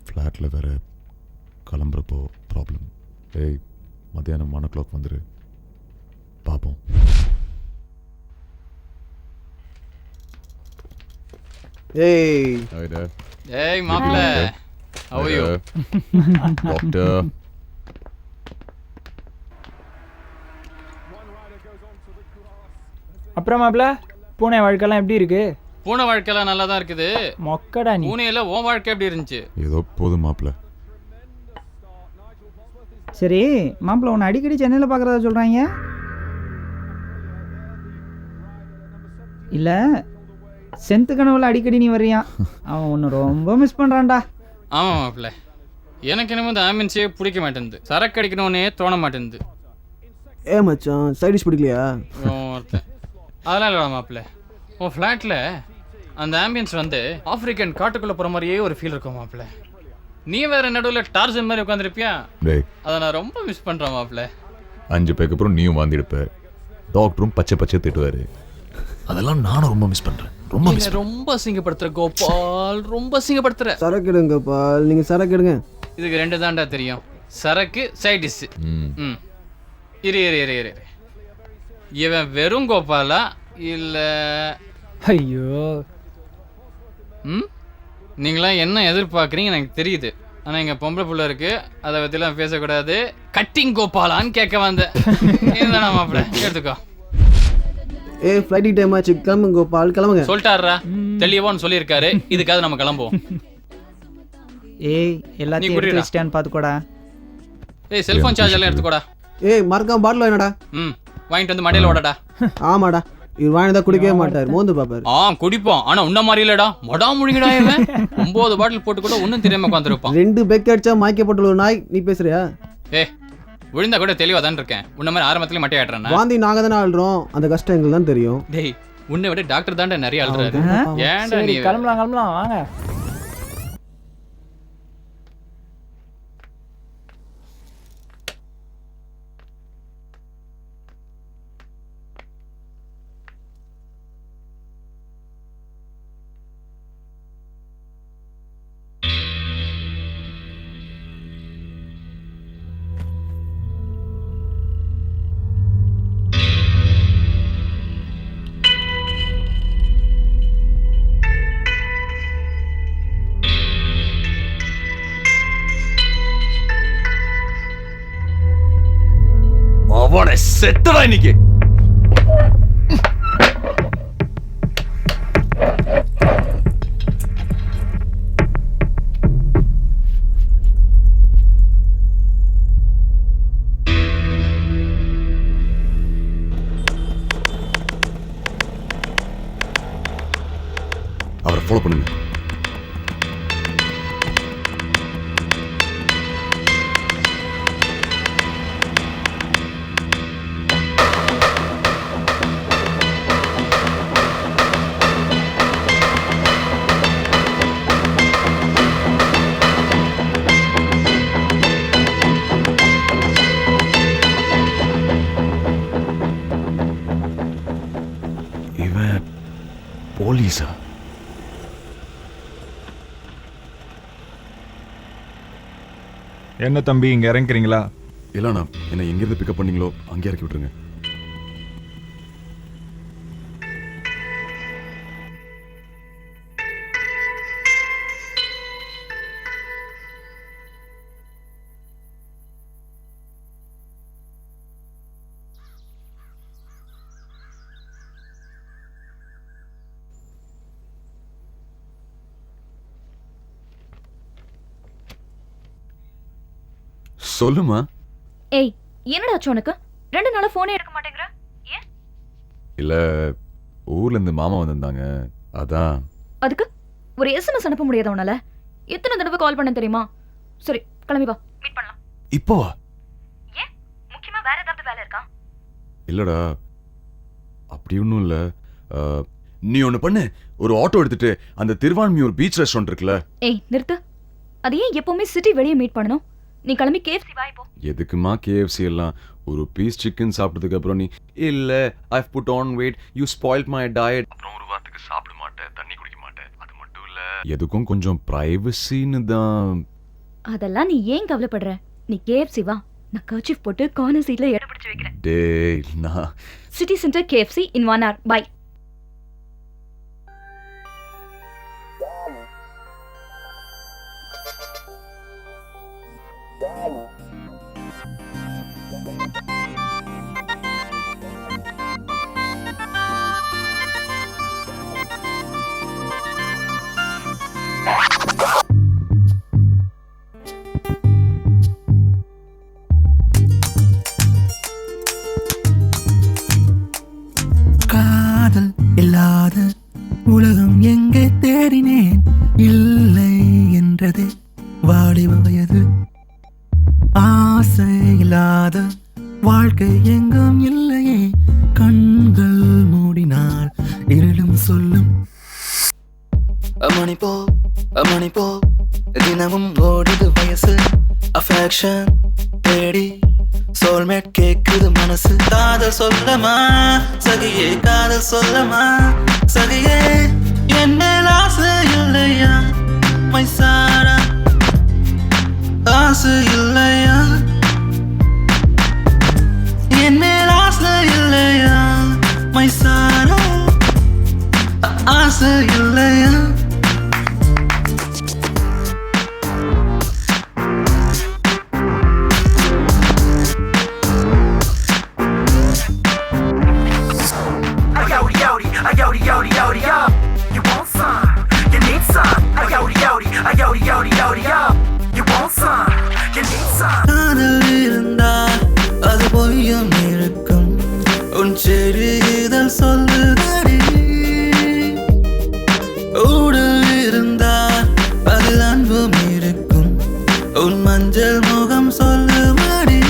ஃப்ளாட்டில் வேற கிளம்புறப்போ ப்ராப்ளம். ஏய், மத்தியானம் 1 o'clock வந்துரு, பார்ப்போம். ஏய் ஏய் மாப்ள, how are you? டாக்டர். அப்புறம் மாப்ள, பூனை வாழ்க்கைலாம் எப்படி இருக்கு? பூனை வாழ்க்கைலாம் நல்லா தான் இருக்குது. மொக்கடா நீ. பூனையில உன் வாழ்க்கை எப்படி இருந்துச்சு? ஏதோ போதும் மாப்ள. சரி மாப்பிள்ள, உன்னை அடிக்கடி சென்னையில் பார்க்குறதா சொல்கிறாங்க. இல்லை, சென்த்து கனவுல அடிக்கடி நீ வர்றியா? அவன் ஒன்று ரொம்ப மிஸ் பண்ணுறான்டா. ஆமாம் மாப்பிள்ள, எனக்கு என்னமோ இந்த ஆம்புலன்ஸே பிடிக்க மாட்டேங்குது. சரக்கு அடிக்கணும்னே தோண மாட்டேங்குது. ஏ மச்சான், சைடிஷ் பிடிக்கலையா? ஒருத்தன் அதெல்லாம் இல்லை மாப்பிள்ள. உன் ஃப்ளாட்டில் அந்த ஆம்பியன்ஸ் வந்து ஆப்பிரிக்கன் காட்டுக்குள்ளே போகிற மாதிரியே ஒரு ஃபீல் இருக்கும் மாப்பிள்ள. நீ வேற நடுவில் டார்சன் மாதிரி உட்காந்துருப்பியா? டேய், அதை நான் ரொம்ப மிஸ் பண்ணுறேன் மாப்பிள்ள. 5 பேருக்கு அப்புறம் நீயும் வாந்திருப்ப, டாக்டரும் பச்சை பச்சை திட்டுவாரு. அதெல்லாம் நானும் ரொம்ப மிஸ் பண்ணுறேன். ரொம்ப மிஸ் ரொம்ப அசிங்கப்படுத்துற கோபால், ரொம்ப அசிங்கப்படுத்துற. சரக்கு எடுங்க கோபால், நீங்கள் சரக்கு எடுங்க. இதுக்கு 2 தாண்டா தெரியும், சரக்கு சைட் டிஷ். இரு இரு இரு இரு, இவன் வெறும் கோபாலா இல்லை? ஐயோ, நீங்களாம் என்ன எதிர்பார்க்குறீங்க எனக்கு தெரியுது. ஆனால் இங்கே பொம்பளை புள்ள இருக்கு, அதை பற்றிலாம் பேசக்கூடாது. கட்டிங் கோபாலான்னு கேட்க வந்தேன். இதுதானா மாப்பிள்ள, எடுத்துக்கோ. ஏய், ஃப்ளைட் டைம் ஆச்சு, கிளம்புங்க கோபால், கிளம்புங்க. சொல்லிட்டாரா? தெளிவான்னு சொல்லியிருக்காரு. இதுக்காக நம்ம கிளம்புவோம். ஏய், எல்லாத்தையும் எடுத்து வச்சிட்டான்னு பார்த்துக்கோடா. ஏய், செல்ஃபோன் சார்ஜ் எல்லாம் எடுத்துக்கோடா. ஏய், மறக்காம பாட்டில் என்னடா? வாங்கிட்டு வந்து மடையில் ஓடடா. ஆமாடா, இவர் வாங்கினதா குடிக்கவே மாட்டார், மோந்து பாப்பாரு. குடிப்போம், ஆனா உன்ன மாதிரி இல்லடா, மடா முழுகிடா. இவன் 9 பாட்டில் போட்டு கூட ஒன்றும் தெரியாம உட்காந்துருப்பான். 2 பெக் அடிச்சா மாய்க்கப்பட்டுள்ள ஒரு நாய். நீ பேசுறியா? விழுந்தா கூட தெளிவா தான் இருக்கேன். உன்ன மாதிரி ஆரம்பத்திலே மட்டை ஆடுறேன். வாந்தி நாங்க தானே ஆடுறோம், அந்த கஷ்டம் எங்களுக்கு தான் தெரியும். டேய், உன்னை விட டாக்டர் தான்டா நிறைய ஆடுறாரு. ஏன்டா நீ? கிளம்பலாம் கிளம்பலாம், வாங்க. அவனை செத்தடா இன்னைக்கு. அவரை ஃபாலோ பண்ணுங்க. இவன் போலீஸா? என்ன தம்பி இங்க இறங்குறீங்களா? இல்லண்ணா, என்ன எங்கிருந்து பிக்கப் பண்ணீங்களோ அங்கே இறக்கி விட்டுருங்க. சொல்லுமா. ஏய், என்னடா ஆச்சு உனக்கு? 2 நாளா போனே எடுக்க மாட்டேங்கற? ஏன்? இல்ல, ஊர்ல இருந்து மாமா வந்திருந்தாங்க, அதான். அதுக்கு ஒரு SMS அனுப்ப முடியாதா உன்னால? எத்தனை தடவை கால் பண்ண தெரியுமா? சரி, கிளம்பி வா, மீட் பண்ணலாம். இப்போ வா. ஏன்? முக்கியமா வேற ஏதாவது வேலை இருக்கா? இல்லடா, அப்படி ஒன்றும் இல்லை. நீ ஒன்று பண்ணு, ஒரு ஆட்டோ எடுத்துட்டு அந்த திருவான்மியூர் பீச் ரெஸ்டாரண்ட் இருக்குல்ல. ஏய், நிறுத்து. அது ஏன் எப்பவுமே சிட்டி வெளியே மீட் பண்ணணும்? நீ கிளம்பி KFC வா இப்போ. எதுக்குமா KFC எல்லாம்? ஒரு பீஸ் சிக்கன் சாப்பிட்டதுக்கு அப்புறம் நீ இல்ல I have put on weight, you spoiled my diet, அப்புறம் ஒரு வாரத்துக்கு சாப்பிட மாட்டேன், தண்ணி குடிக்க மாட்டேன், அது மட்டும் இல்ல எதுக்கும் கொஞ்சம் பிரைவசின்னு தான். அதெல்லாம் நீ ஏன் கவலைப்படுற? நீ KFC வா, நான் கர்ச்சீஃப் போட்டு கார்னர் சீட்ல இடம் பிடிச்சு வைக்கிறேன். டேய், நான் city centre KFC in 1 hour. Bye. காதல் இல்லாத உலகம் எங்கே தேடினேன், இல்லை என்றது வாலிப வயது. ஆசை இல்லாத வாழ்க்கை எங்கும் இல்லையே, கண்கள் மூடினால் இருளும் சொல்லும். மணி போ தினமும் ஓடுது வயசு, அஃபெக்ஷன் தேடி சோல்மேட் கேக்குது மனசு. காதல் சொல்லமா சகியே, காதல் சொல்லமா சகியே, என் மேல் ஆசை இல்லையா மைசாரா, ஆசை இல்லையா, என் மேல் ஆசை இல்லையா மைசாரா, ஆசை இல்லையா. You want some? You need some? You want some? You need some? காதல் இருந்தால் அது பொய்யும் இருக்கும், உன் செடிதல் சொல்லுதடி. ஊடல் இருந்தால் அது அன்பும் இருக்கும், உன் மஞ்சள் முகம் சொல்லுமடி.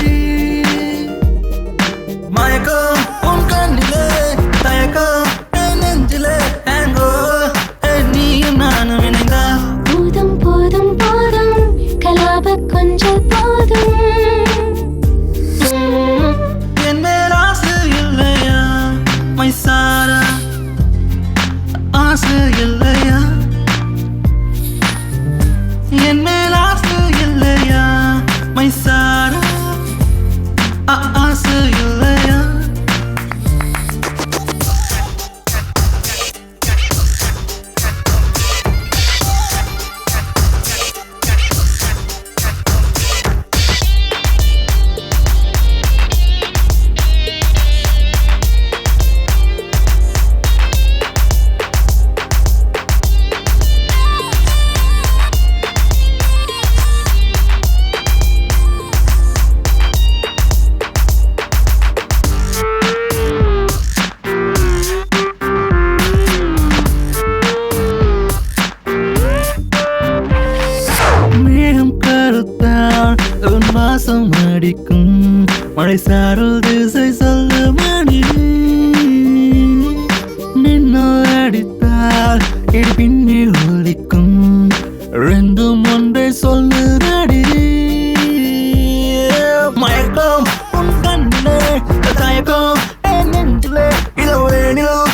மயக்கம் உன் கண்ணிலே, தயக்கம் என் நெஞ்சிலே, ஹேங்கோ நீயும் நானும் இணைந்தா போதும் போதும் போதும், கலாப கொஞ்சம் போதும். என் மேல் ஆசை இல்லையா மைசாரா, ஆசை இல்லையா, என் மேல் ஆசை இல்லையா மைசாரா, ஆசை இல்லையா. மழை சாரல் திசை சொல்ல மணி நின்னோர் அடித்தால் இடி பின்னில் ஒலிக்கும் ரெண்டும் ஒன்றை சொல்லுதடி மயக்கம் உன் கண்ணிலே தயக்கம் என் நெஞ்சிலே இளவேனில்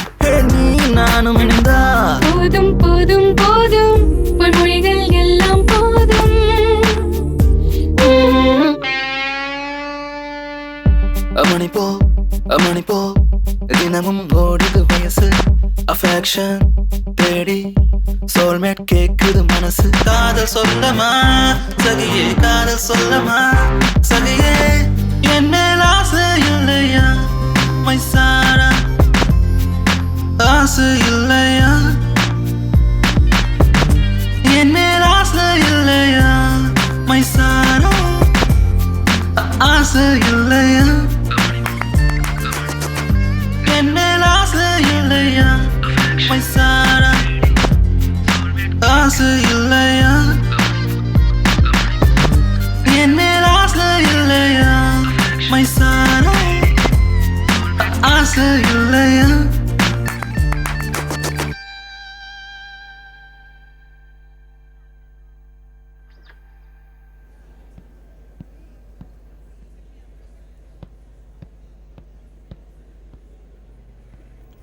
நீ நானும் இணைந்தா போதும் போதும் போதும் பொன்மொழிகள் எல்லாம் போதும் மணி போ தினமும் ஓடுது வயசு அஃபெக்ஷன் தேடி சோல்மேட் கேக்குது மனசு காதல் சொல்லமா சகியே காதல் சொல்லமா சகியே என் மேல் ஆசை இல்லையா மைசாரா ஆசை இல்லையா என் மேல் ஆசை இல்லையா மைசாரா ஆசை இல்லையா என் மேல் ஆசை இல்லையா மைசாரா ஆசை இல்லையா என் மேல் ஆசை இல்லையா மைசாரா ஆசை இல்லையா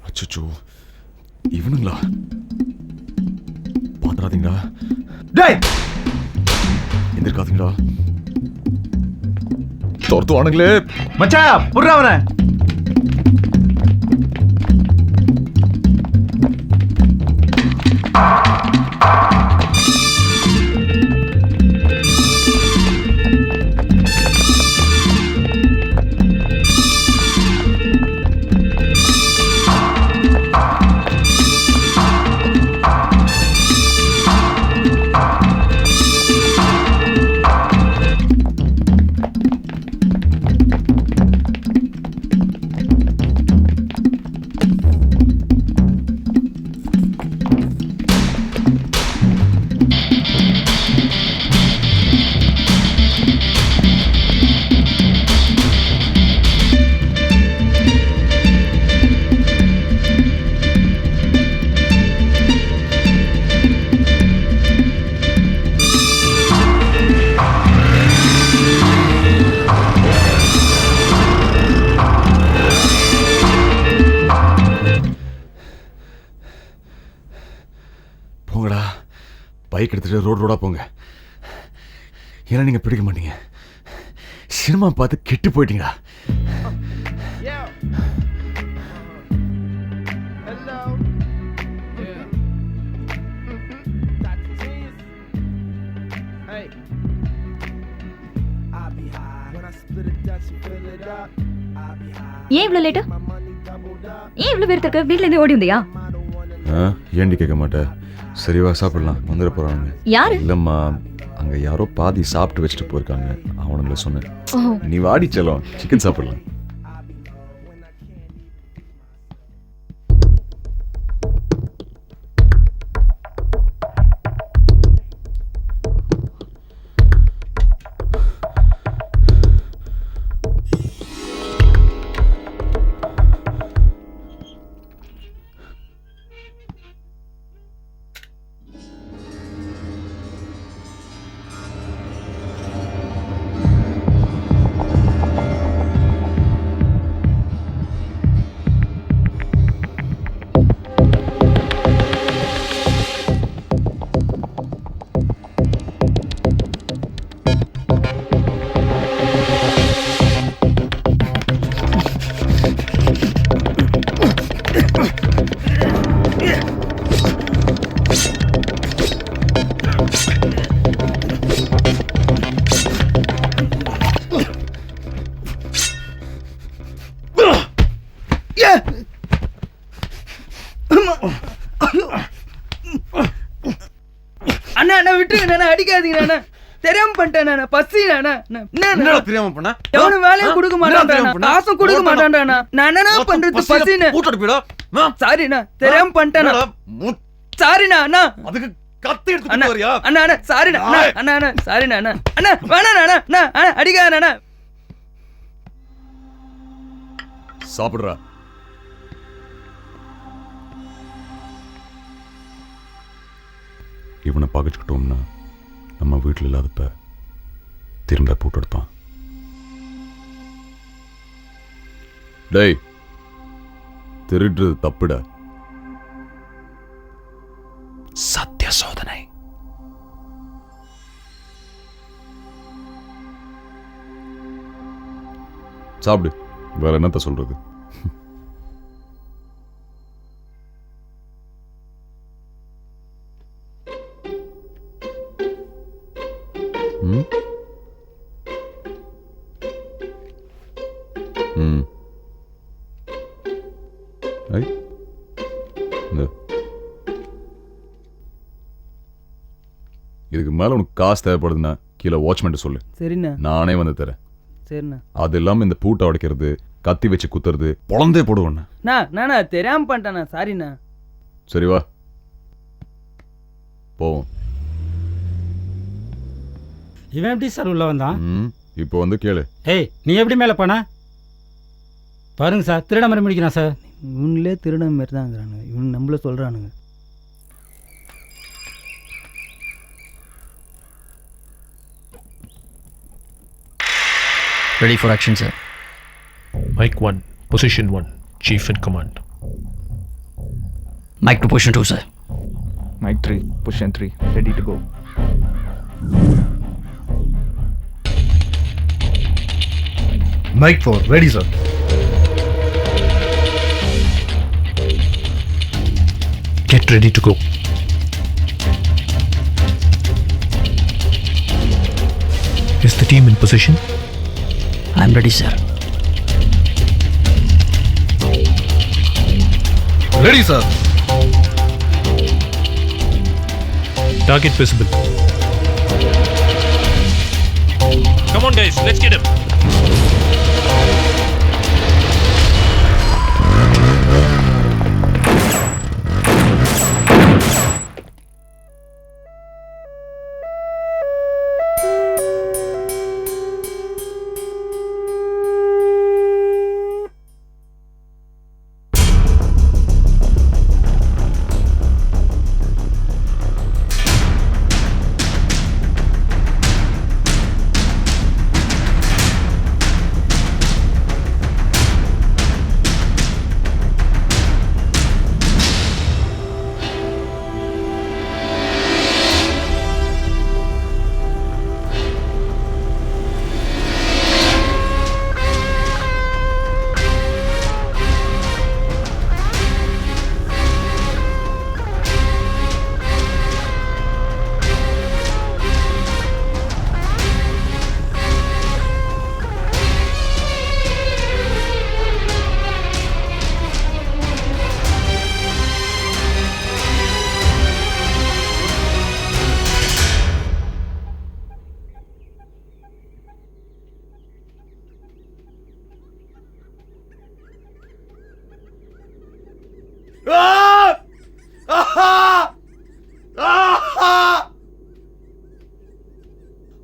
அச்சோ இவனுங்களா பாத்துறாதீங்களா டேய் எந்திருக்காதீங்களா துரத்துவானுங்களே மச்சான் புர்றா அவனை போங்கடா பைக் எடுத்துட்டு ரோடா போங்க ஏன்னா நீங்க பிடிக்க மாட்டீங்க சினிமா பார்த்து கெட்டு போயிட்டீங்களா ஏன் இவ்வளவு லேட்டா? ஏன் இவ்வளவு பேர் இருக்க? வீட்ல இருந்து ஓடி வந்தியா? ஏண்டி கேட்க மாட்டேன் சரிவா சாப்பிடலாம் வந்துட போறாங்க யாரு? இல்லம்மா அங்க யாரோ பாதி சாப்பிட்டு வச்சுட்டு போயிருக்காங்க அவனுங்கள சொன்னேன் நீ வாடி செல்லம் சிக்கன் சாப்பிடலாம் அண்ணா அண்ணா விட்டுருங்க அண்ணா அடிக்காதீங்க அண்ணா தெரியாம பண்ணிட்டேன் அண்ணா பசி அண்ணா என்னடா தெரியாம பண்ண எவனும் வேலையும் கொடுக்க மாட்டான் காசும் கொடுக்க மாட்டான்டா நான் என்னண்ணா பண்றது பசின்னு சாரிண்ணா தெரியாம பண்ணிட்டேன் சாரிண்ணா அண்ணா அதுக்கு கத்தி எடுத்து வரியா அண்ணா அண்ணா சாரிண்ணா அண்ணா அண்ணா சாரிண்ணா அண்ணா அண்ணா வேணாண்ணா அண்ணா அண்ணா அடிக்காத அண்ணா சாப்பிடுறா. இவனை பகைச்சுக்கிட்டோம்னா நம்ம வீட்டில் இல்லாதப்ப திரும்ப போட்டு எடுப்பான். டேய், திருடுறது தப்புட. சத்திய சோதனை. சாப்பிடு. வேற என்னத்த சொல்றது? இதுக்கு மேல உனக்கு காசு தேவைப்படுதுன்னா கீழே வாட்ச்மேன் சொல்லு. சரிண்ணா. நானே வந்து தரேன். சரிண்ணா. அது இல்லாம இந்த பூட்டை உடைக்கிறது, கத்தி வச்சு குத்துறது பொழந்தே போடுவேண்ணா. நானா தெரியாம பண்ணிட்டேண்ணா. சாரிண்ணா. சரி வா போவோம். இவன் எப்படி சார் உள்ள வந்தான்? இப்போ வந்து கேளு. ஏய், நீ எப்படி மேலே போன? பாருங்க சார், திருட மாதிரி முடிக்கிறான் சார். இவங்களே திருட மாதிரி தான் இருக்கிறானுங்க. இவங்க நம்மள சொல்கிறானுங்க. Ready for action, sir. Mike 1, position 1, Chief in command. Mike to position 2, sir. Mike 3, position 3, ready to go. Mike 4, ready, sir. Get ready to go. Is the team in position? I'm ready, sir. Ready, sir. Target visible. Come on, guys, let's get him.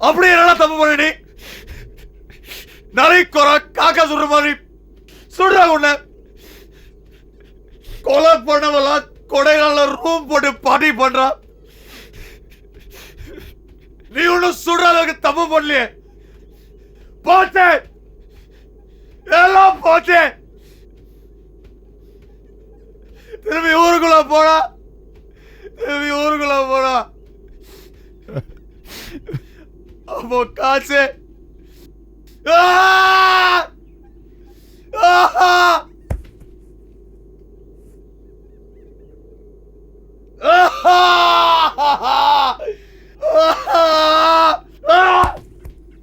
அப்படி என்ன தப்பு பண்ணி நிறைய காக்கா சுடுற மாதிரி சுடுறாங்க உன்ன. கொலை பண்ணவெல்லாம் கொடைகால ரூம் போட்டு பார்ட்டி பண்றான். நீ ஒன்னும் சுடுற அளவுக்கு தப்பு பண்ணலையே. போச்சே, எல்லாம் போச்சே. திரும்பி ஊருக்குள்ள போனா அப்போ காசு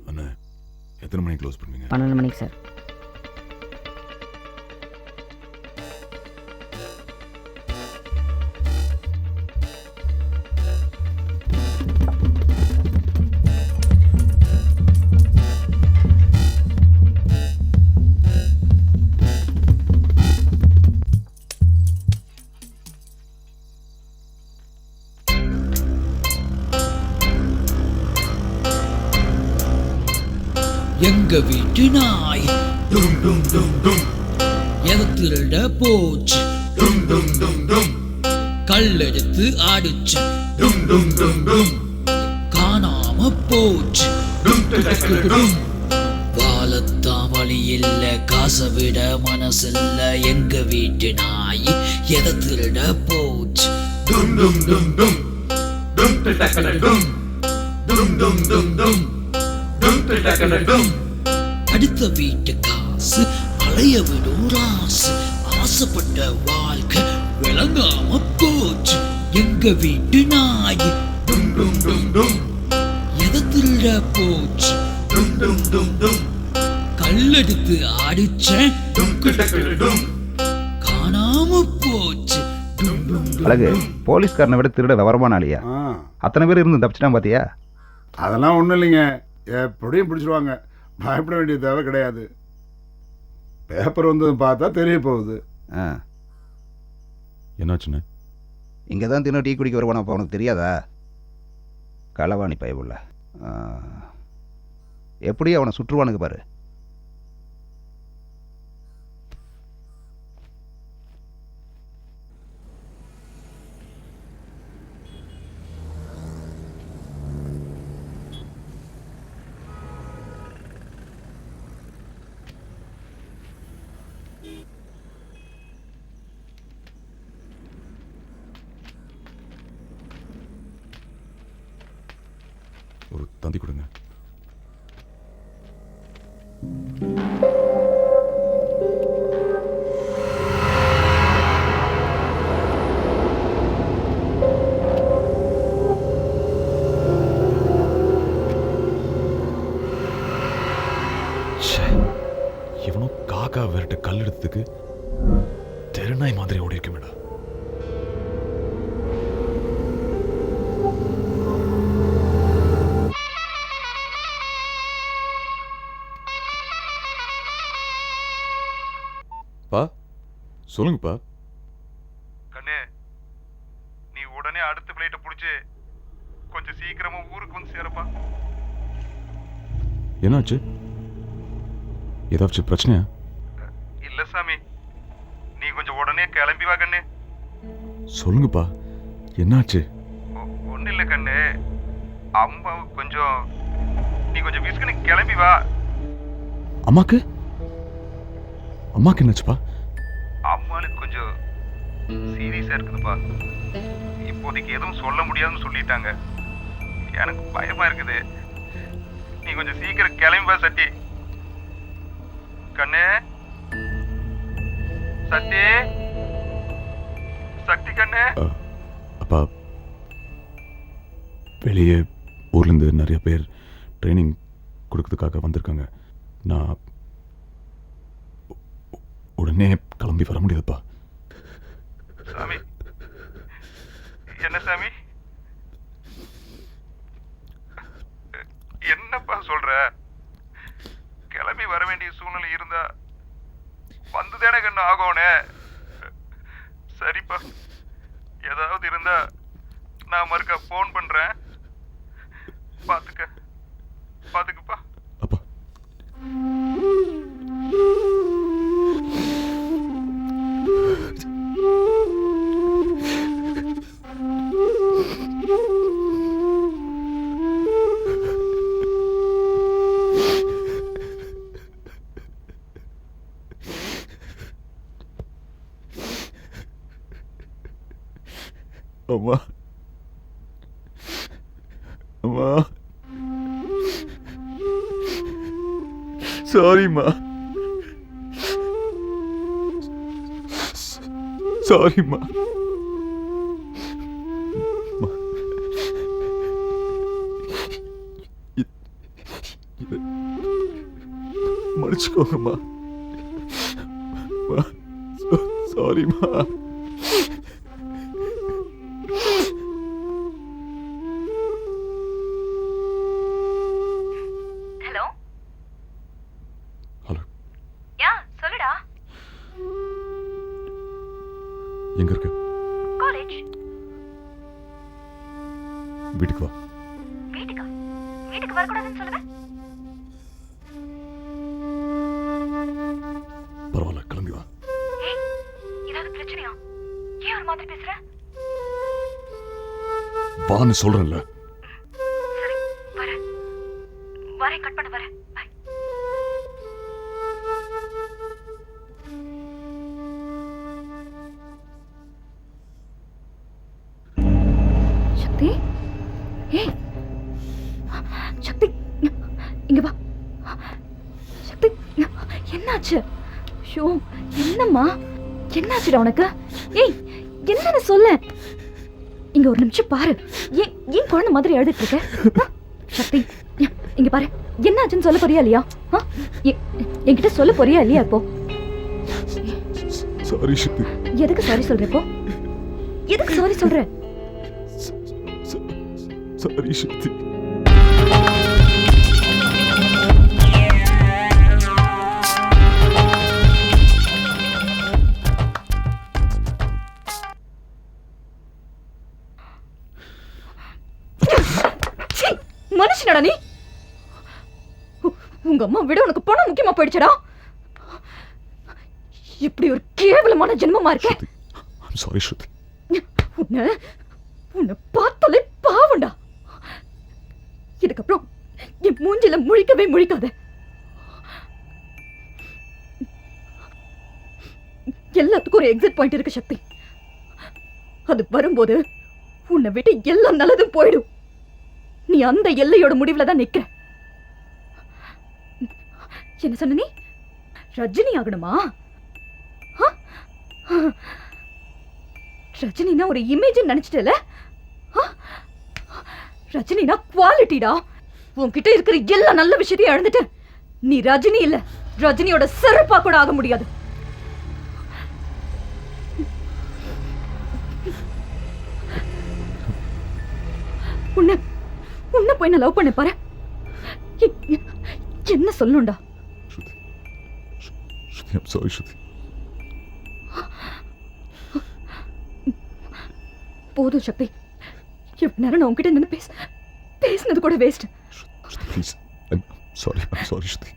அண்ணா, எத்தனை மணிக்கு க்ளோஸ் பண்ணுவீங்க? 12 மணிக்கு சார். எங்க வீட்டு நாய் டும் டும் டும் டும் போச்சு கல்லெடுத்து அடிச்சு காணாம போச்சு வாழத்தான் வழி இல்ல காசை விட மனசில்ல எங்க வீட்டு நாய் எதை திருட போச்சு அடுத்த வீட்டு காசு அலைய விடும் ராசு ஆசைப்பட்ட வாழ்க்கை விளங்காம போச்சு எங்க வீட்டு நாய் எதை திருட போச்சு கல்லெடுத்து அடிச்சேன் காணாம போச்சு அழகு போலீஸ்காரனை விட திருட விவரமான ஆளியா அத்தனை பேர் இருந்து தப்பிச்சிட்டான் பாத்தியா அதெல்லாம் ஒன்றும் இல்லைங்க எப்படியும் பிடிச்சிருவாங்க பயப்பட வேண்டிய தேவை கிடையாது பேப்பர் வந்ததும் பார்த்தா தெரிய போகுது என்னாச்சுன்னு இங்கே தான் தினம் டீ குடிக்க வருவானா அப்போ உனக்கு தெரியாதா களவாணி பயவுள்ள எப்படி அவனை சுற்றுவானுக்கு பாரு ஒரு தந்தி கொடுங்க. இவனும் காக்கா விரட்ட கல் எடுத்ததுக்கு தெருநாய் மாதிரி ஓடி இருக்க மேடா. பா சொல்லுங்கப்பா. கண்ணே, நீ உடனே அடுத்த பிளைட்டை பிடிச்சி கொஞ்சம் சீக்கிரமா ஊருக்கு வந்து சேரப்பா. என்னாச்சு? ஏதாச்சும் பிரச்சனையா? இல்ல சாமி, நீ கொஞ்சம் உடனே கிளம்பி வா கண்ணே. சொல்லுங்கப்பா, என்னாச்சு? ஒன்னும் இல்ல கண்ணே, அம்மாவுக்கு கொஞ்சம் நீ கொஞ்சம் விஸ்கனு கிளம்பி வா. அம்மாக்கு என்னாச்சுப்பா? அம்மாளுக்கு கொஞ்சம் சீரியஸா இருக்குதுப்பா. இப்போதைக்கு எதுவும் சொல்ல முடியாதுன்னு சொல்லிட்டாங்க. எனக்கு பயமா இருக்குது. நீ கொஞ்சம் சீக்கிரம் கிளம்பி வா சட்டி. கண்ணே, சத்தி, சக்தி கண்ணே. அப்பா, வெளியே ஊர்லேருந்து நிறைய பேர் ட்ரைனிங் கொடுக்கறதுக்காக வந்திருக்காங்க. நான் உடனே கிளம்பி வர முடியாதுப்பா. சாமி, என்ன சாமி, என்னப்பா சொல்ற? கிளம்பி வர வேண்டிய சூழ்நிலை இருந்தா வந்துதானே கண்ணு ஆகோனே. சரிப்பா, ஏதாவது இருந்தா நான் மறுக்கா போன் பண்றேன். பாத்துக்கப்பா. அப்பா, அம்மா, அம்மா, சாரிம்மா, சாரிம்மா, மன்னிச்சுக்கோங்கம்மா. சாரிம்மா. எங்க இருக்க? காலேஜ். வீட்டுக்கு வா. வீட்டுக்கு வரக்கூடாதுன்னு சொல்லுவேன். பரவாயில்ல, கிளம்பி வா. மாதிரி பேசுற? வான்னு சொல்றேன்ல. சரி வரேன். வரேன், கட் பண்ண வரேன். பை. சக்தி, ஏய் சக்தி, இங்க வா. சக்தி, என்னாச்சு? ஷோ, என்னம்மா என்னாச்சுடா உனக்கு? ஏய் என்னன்னு சொல்ல. இங்க ஒரு நிமிஷம் பாரு. ஏன் குழந்தை மாதிரி எழுதிட்டு இருக்க? சக்தி, இங்க பாரு. என்னாச்சுன்னு சொல்ல போறியா இல்லையா? என்கிட்ட சொல்ல போறியா இல்லையா இப்போ? சாரி சக்தி. எதுக்கு சாரி சொல்ற இப்போ? எதுக்கு சாரி சொல்ற? சாரி சக்தி. மனுஷனடா நீ? உங்க அம்மா விட உனக்கு பணம் முக்கியமா போயிடுச்சடா. இப்படி ஒரு கேவலமான ஜென்மமா இருக்க. I'm sorry ஸ்ருதி. உன்னை பார்த்தாலே பாவம்டா. இதுக்கப்புறம் என் மூஞ்சில முழிக்கவே முழிக்காத. எல்லாத்துக்கும் ஒரு எக்ஸிட் பாயிண்ட் இருக்கு சக்தி. அது வரும்போது உன்னை விட்டு எல்லாம் நல்லதும் போயிடும். நீ அந்த எல்லையோட முடிவுல தான் நிக்கிற. என்ன சொன்ன நீ? ரஜினி ஆகணுமா? ரஜினினா ஒரு இமேஜ் நினைச்சிட்டல? ரஜினினா குவாலிட்டிடா. உன்கிட்ட இருக்கிற எல்லா நல்ல விஷயத்தையும் இழந்துட்டு நீ ரஜினி இல்ல, ரஜினியோட சிறப்பா கூட ஆக முடியாது. உன்னை போய் நான் லவ் பண்ண பாரு. என்ன சொல்லணும்டா? I'm sorry ஸ்ருதி. போதும் சக்தி. எவ்வளவு நேரம் நான் உன்கிட்ட நின்று பேசினது கூட வேஸ்ட். ப்ளீஸ். I'm sorry ஸ்ருதி.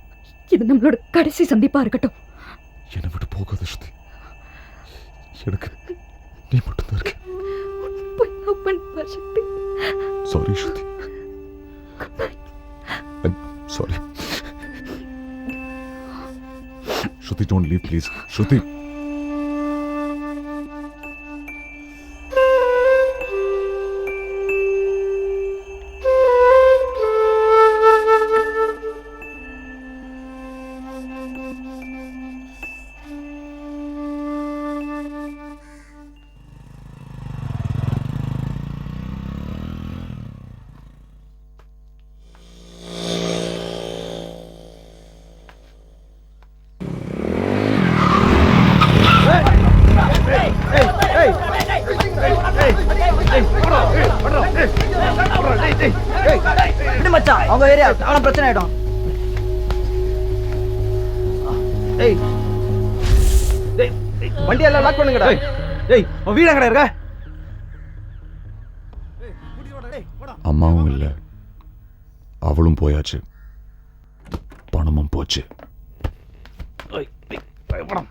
இது நம்மளோட கடைசி சந்திப்பா இருக்கட்டும். என்னை விட்டு போகாத ஸ்ருதி. எனக்கு நீ மட்டும்தான் இருக்க. போய் லவ் பண்ண Shakti. Sorry Shruti. I'm sorry. Shruti, don't leave, please. Shruti. அவங்க ஏரியா அவன பிரச்சனை ஆயிடும். ஏய் டேய் வண்டி எல்லாம் லாக் பண்ணுங்கடா. ஏய் உன் வீடு எங்கடா இருக்க? அம்மாவும் இல்லை, அவளும் போயாச்சு, பணமும் போச்சு. பயப்படம்.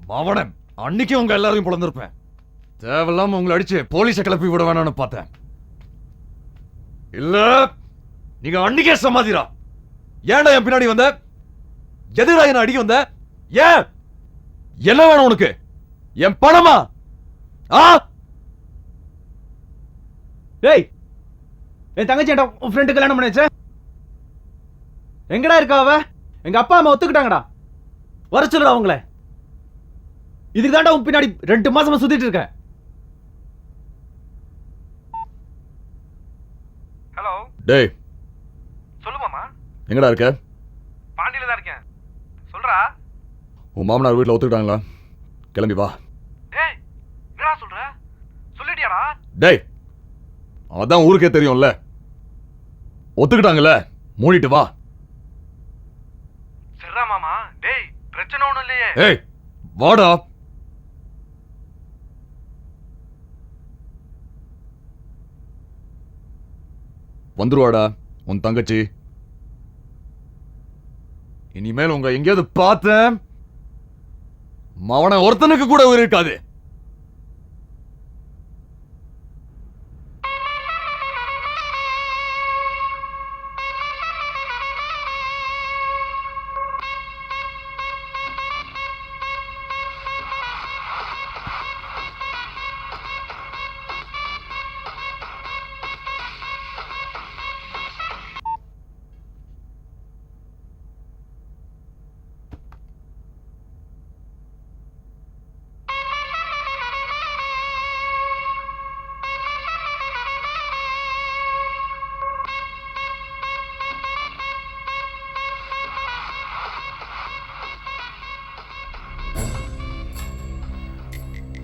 மாவனம், அன்னைக்கு உங்க எல்லாரையும் பிளந்திருப்பேன். தேவையில்லாம உங்களை அடிச்சு போலீஸை கிளப்பி விட வேணாம்னு பார்த்தேன். இல்ல நீங்க அன்னைக்கே சமாதிரா. ஏன்டா என் பின்னாடி வந்த? எதுடா என்ன அடிக்க வந்த? ஏன்? என்ன வேணும் உனக்கு? என் பணமா? ஏய், என் தங்கச்சி உன் ஃப்ரெண்டு கல்யாணம் பண்ணி வச்ச எங்கடா இருக்கா அவ? எங்க அப்பா அம்மா ஒத்துக்கிட்டாங்கடா. வர சொல்லுடா அவங்கள. இதுக்கு தாண்டா உன் பின்னாடி 2 மாசமா சுத்திட்டு இருக்க. ஹலோ டேய் சொல்லு மாமா. எங்கடா இருக்க? பாண்டியில தான் இருக்கேன். சொல்றா. உன் மாமனார் வீட்டில் ஒத்துக்கிட்டாங்களா? கிளம்பி வா. ஏய் என்னடா சொல்ற? சொல்லிட்டியாடா? டேய் அதான் ஊருக்கே தெரியும்ல. ஒத்துக்கிட்டாங்கல்ல, மூடிட்டு வா. சரிடா மாமா. டேய் பிரச்சனை ஒண்ணும் இல்லையே. ஏய் வாடா. வந்துருவாடா உன் தங்கச்சி. இனிமேல் உங்க எங்கேயாவது பார்த்தேன், மவன ஒருத்தனுக்கு கூட உயிர் இருக்காது.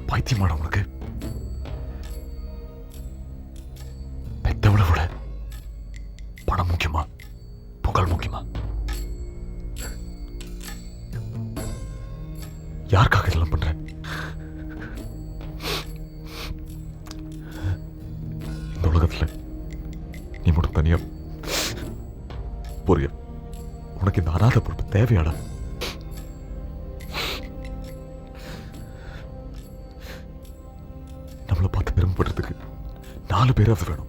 பைத்தியமாடா உனக்கு? பெத்தவளை விட பணம் முக்கியமா, புகழ் முக்கியமா? யாருக்காக இதெல்லாம் பண்ற? இந்த உலகத்துல நீ மட்டும் தனியா புரிய. உனக்கு இந்த அநாத பொறுப்பு தேவையாடா? நம்மளை பார்த்து பெருமைப்படுறதுக்கு 4 பேராவது வேணும்.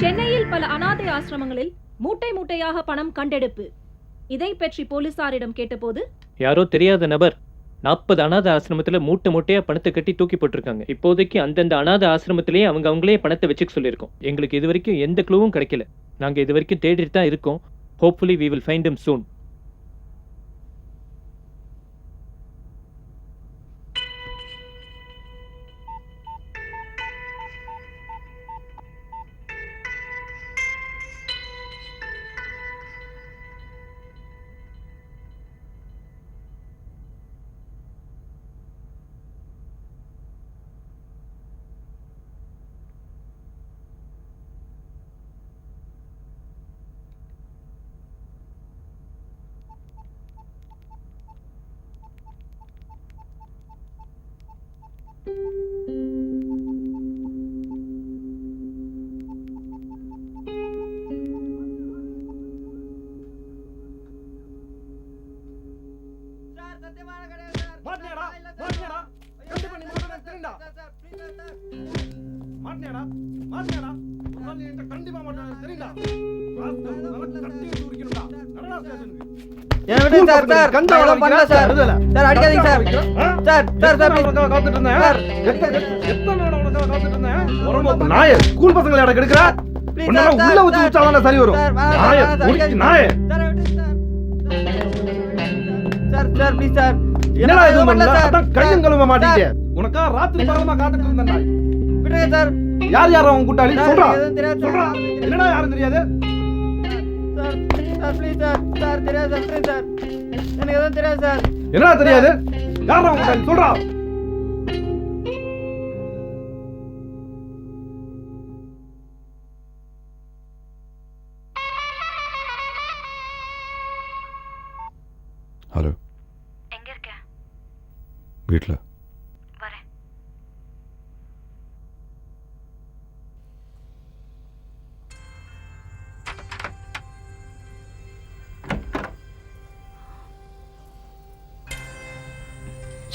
சென்னையில் பல அனாதை ஆசிரமங்களில் மூட்டை மூட்டையாக பணம் கண்டெடுப்பு. இதை பற்றி போலீசாரிடம் கேட்டபோது, யாரோ தெரியாத நபர் 40 அனாதை ஆசிரமத்துல மூட்டை மூட்டையா பணத்தை கட்டி தூக்கி போட்டிருக்காங்க. இப்போதைக்கு அந்தந்த அனாதை ஆசிரமத்திலேயே அவங்களே பணத்தை வச்சுக்க சொல்லியிருக்கோம். எங்களுக்கு இது வரைக்கும் எந்த க்ளூவும் கிடைக்கல. நாங்க இது வரைக்கும் தேடிட்டு தான் இருக்கோம். Hopefully we will find him soon. School பசங்களை அடக்க எடுக்கிற உள்ள ஊத்தி வச்சாதான் சரி வரும். என்னடா இது பண்ணல? அதான் கையும் கழுவ மாட்டீங்க. உனக்கா ராத்திரி பகலமா காத்துட்டு இருந்தேன். யார் யார் அவன் கூட்டாளி? சொல்றா சொல்றா. என்னடா யாரும் தெரியாது? என்னடா தெரியாது? யார் அவன் கூட்டாளி? சொல்றா. ஹலோ, எங்க இருக்க? வீட்டில். வரேன்.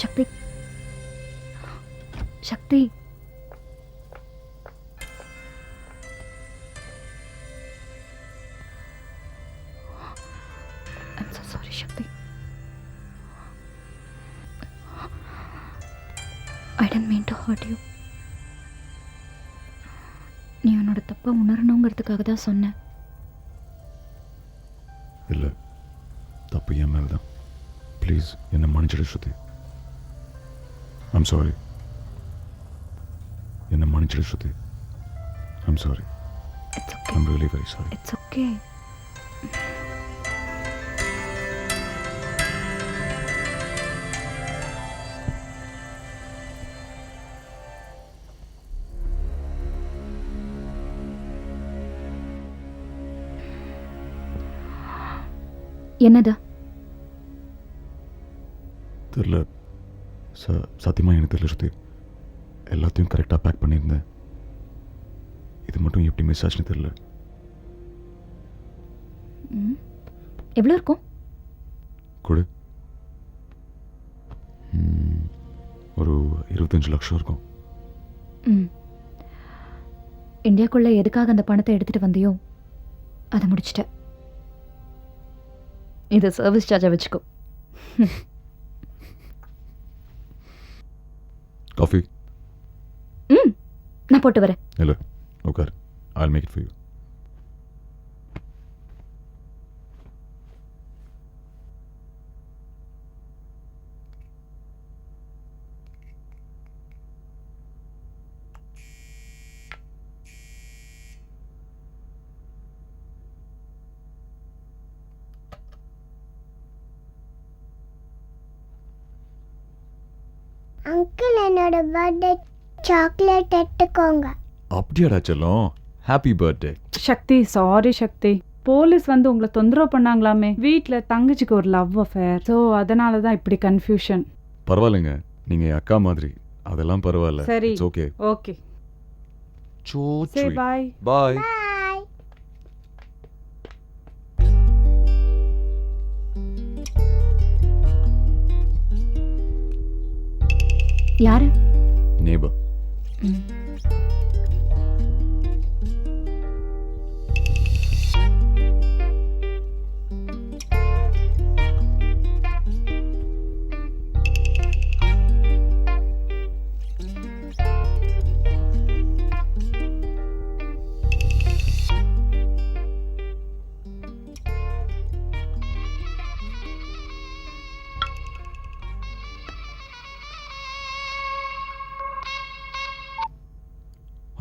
சக்தி சக்தி I'm so sorry, Sakthi. I didn't mean to hurt you. நீ உன்னோட தப்பை உணரணுங்கிறதுக்காக தான் சொன்னேன். இல்லை, தப்பு என் மேலே தான். ப்ளீஸ் என்னை மன்னிச்சிடு ஸ்ருதி. I'm sorry. என்னை மன்னிச்சிடு Shruti. I'm sorry. I'm really very sorry. It's okay. என்னது? தெரில, சத்தியமாக எனக்கு தெரியல ஸ்ருதி. எல்லாத்தையும் கரெக்டாக பேக் பண்ணியிருந்தேன். இது மட்டும் எப்படி மிஸ் ஆச்சுன்னு தெரியல. எவ்வளோ இருக்கும்? கொடு. ஒரு 25 லட்சம் இருக்கும். இந்தியாக்குள்ள எதுக்காக அந்த பணத்தை எடுத்துட்டு வந்தியோ அதை முடிச்சிட்டேன். இது சர்வீஸ் சார்ஜை வச்சுக்கோ. காஃபி? நான் போட்டு வரேன். இல்லை, உட்கார். I'll make it for you. Uncle, என்னோட பர்த்டே சாக்லேட் எடுத்துக்கோங்க. அப்படியாடா செல்லம், ஹாப்பி பர்த்டே. சக்தி, சாரி சக்தி. போலீஸ் வந்து உங்களை தொந்தரவு பண்ணாங்களாமே. வீட்டில் தங்கச்சிக்கு ஒரு லவ் அஃபேர். ஸோ அதனால தான் இப்படி கன்ஃபியூஷன். பரவாயில்லைங்க, நீங்க என் அக்கா மாதிரி. அதெல்லாம் பரவாயில்ல. சரி, ஓகே ஓகே. சரி, பாய் பாய். யாரு? Neighbour.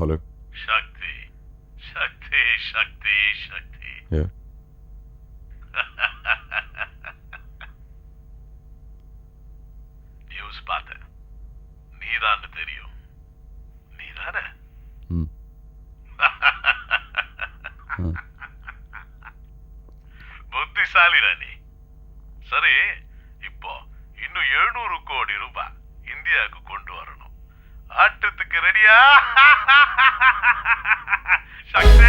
Hello. Shakti. Shakti, Shakti, Shakti. Yeah. News பார்த்தேன். நீதான்னு தெரியும். நீதானே? புத்திசாலிடா நீ. சரி, இப்போ இன்னும் 700 கோடி ரூபாய் இந்தியாவுக்கு கொண்டு வரணும். ஆட்டத்துக்கு ரெடியா? சக்தி.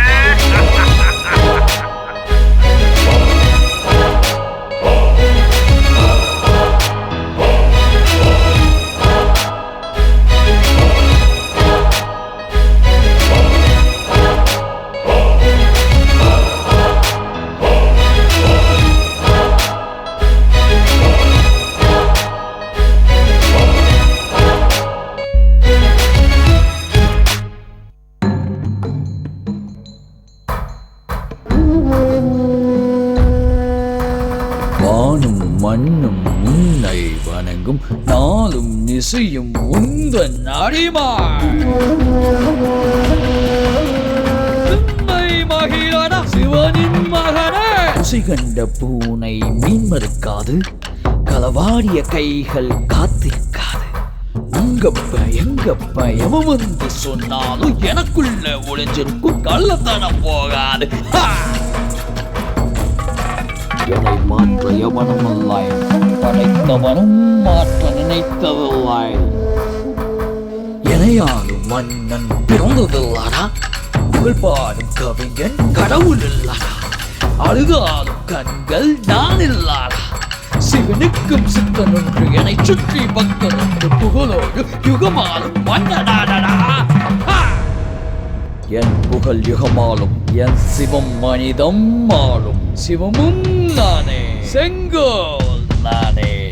வானும் மண்ணும் உன்னை வணங்கும், நாளும் நிசையும் உந்தன் அடிமாய். மகிழடா சிவனின் மகனே. கண்ட பூனை மீன் மறுக்காது, களவாடிய கைகள் காத்திருக்காது. அங்கப்ப எங்கப்ப எவன் வந்து சொன்னாலும் எனக்குள்ள ஒளிஞ்சிருக்கும் கள்ளத்தனம் போகாது. என்னை மாற்ற எவனும் இல்லை, படைத்தவனும் மாற்ற நினைத்ததில்லை. எனையாலும் மன்னன் பிறந்ததில்லடா, புகழ் பாடும் கவிஞன் கடவுள் இல்லடா, அழுதாலும் கண்கள் நான் இல்லாடா, சிவனுக்கும் சித்தன் ஒன்று என்னை சுற்றி பக்தன் ஒன்று புகழோடு யுகமாலும் மன்னனாடா. என் புகழ் யுகமாலும் என் சிவம் மனிதம் ஆளும். சிவமும் நானே, செங்கோல் நானே.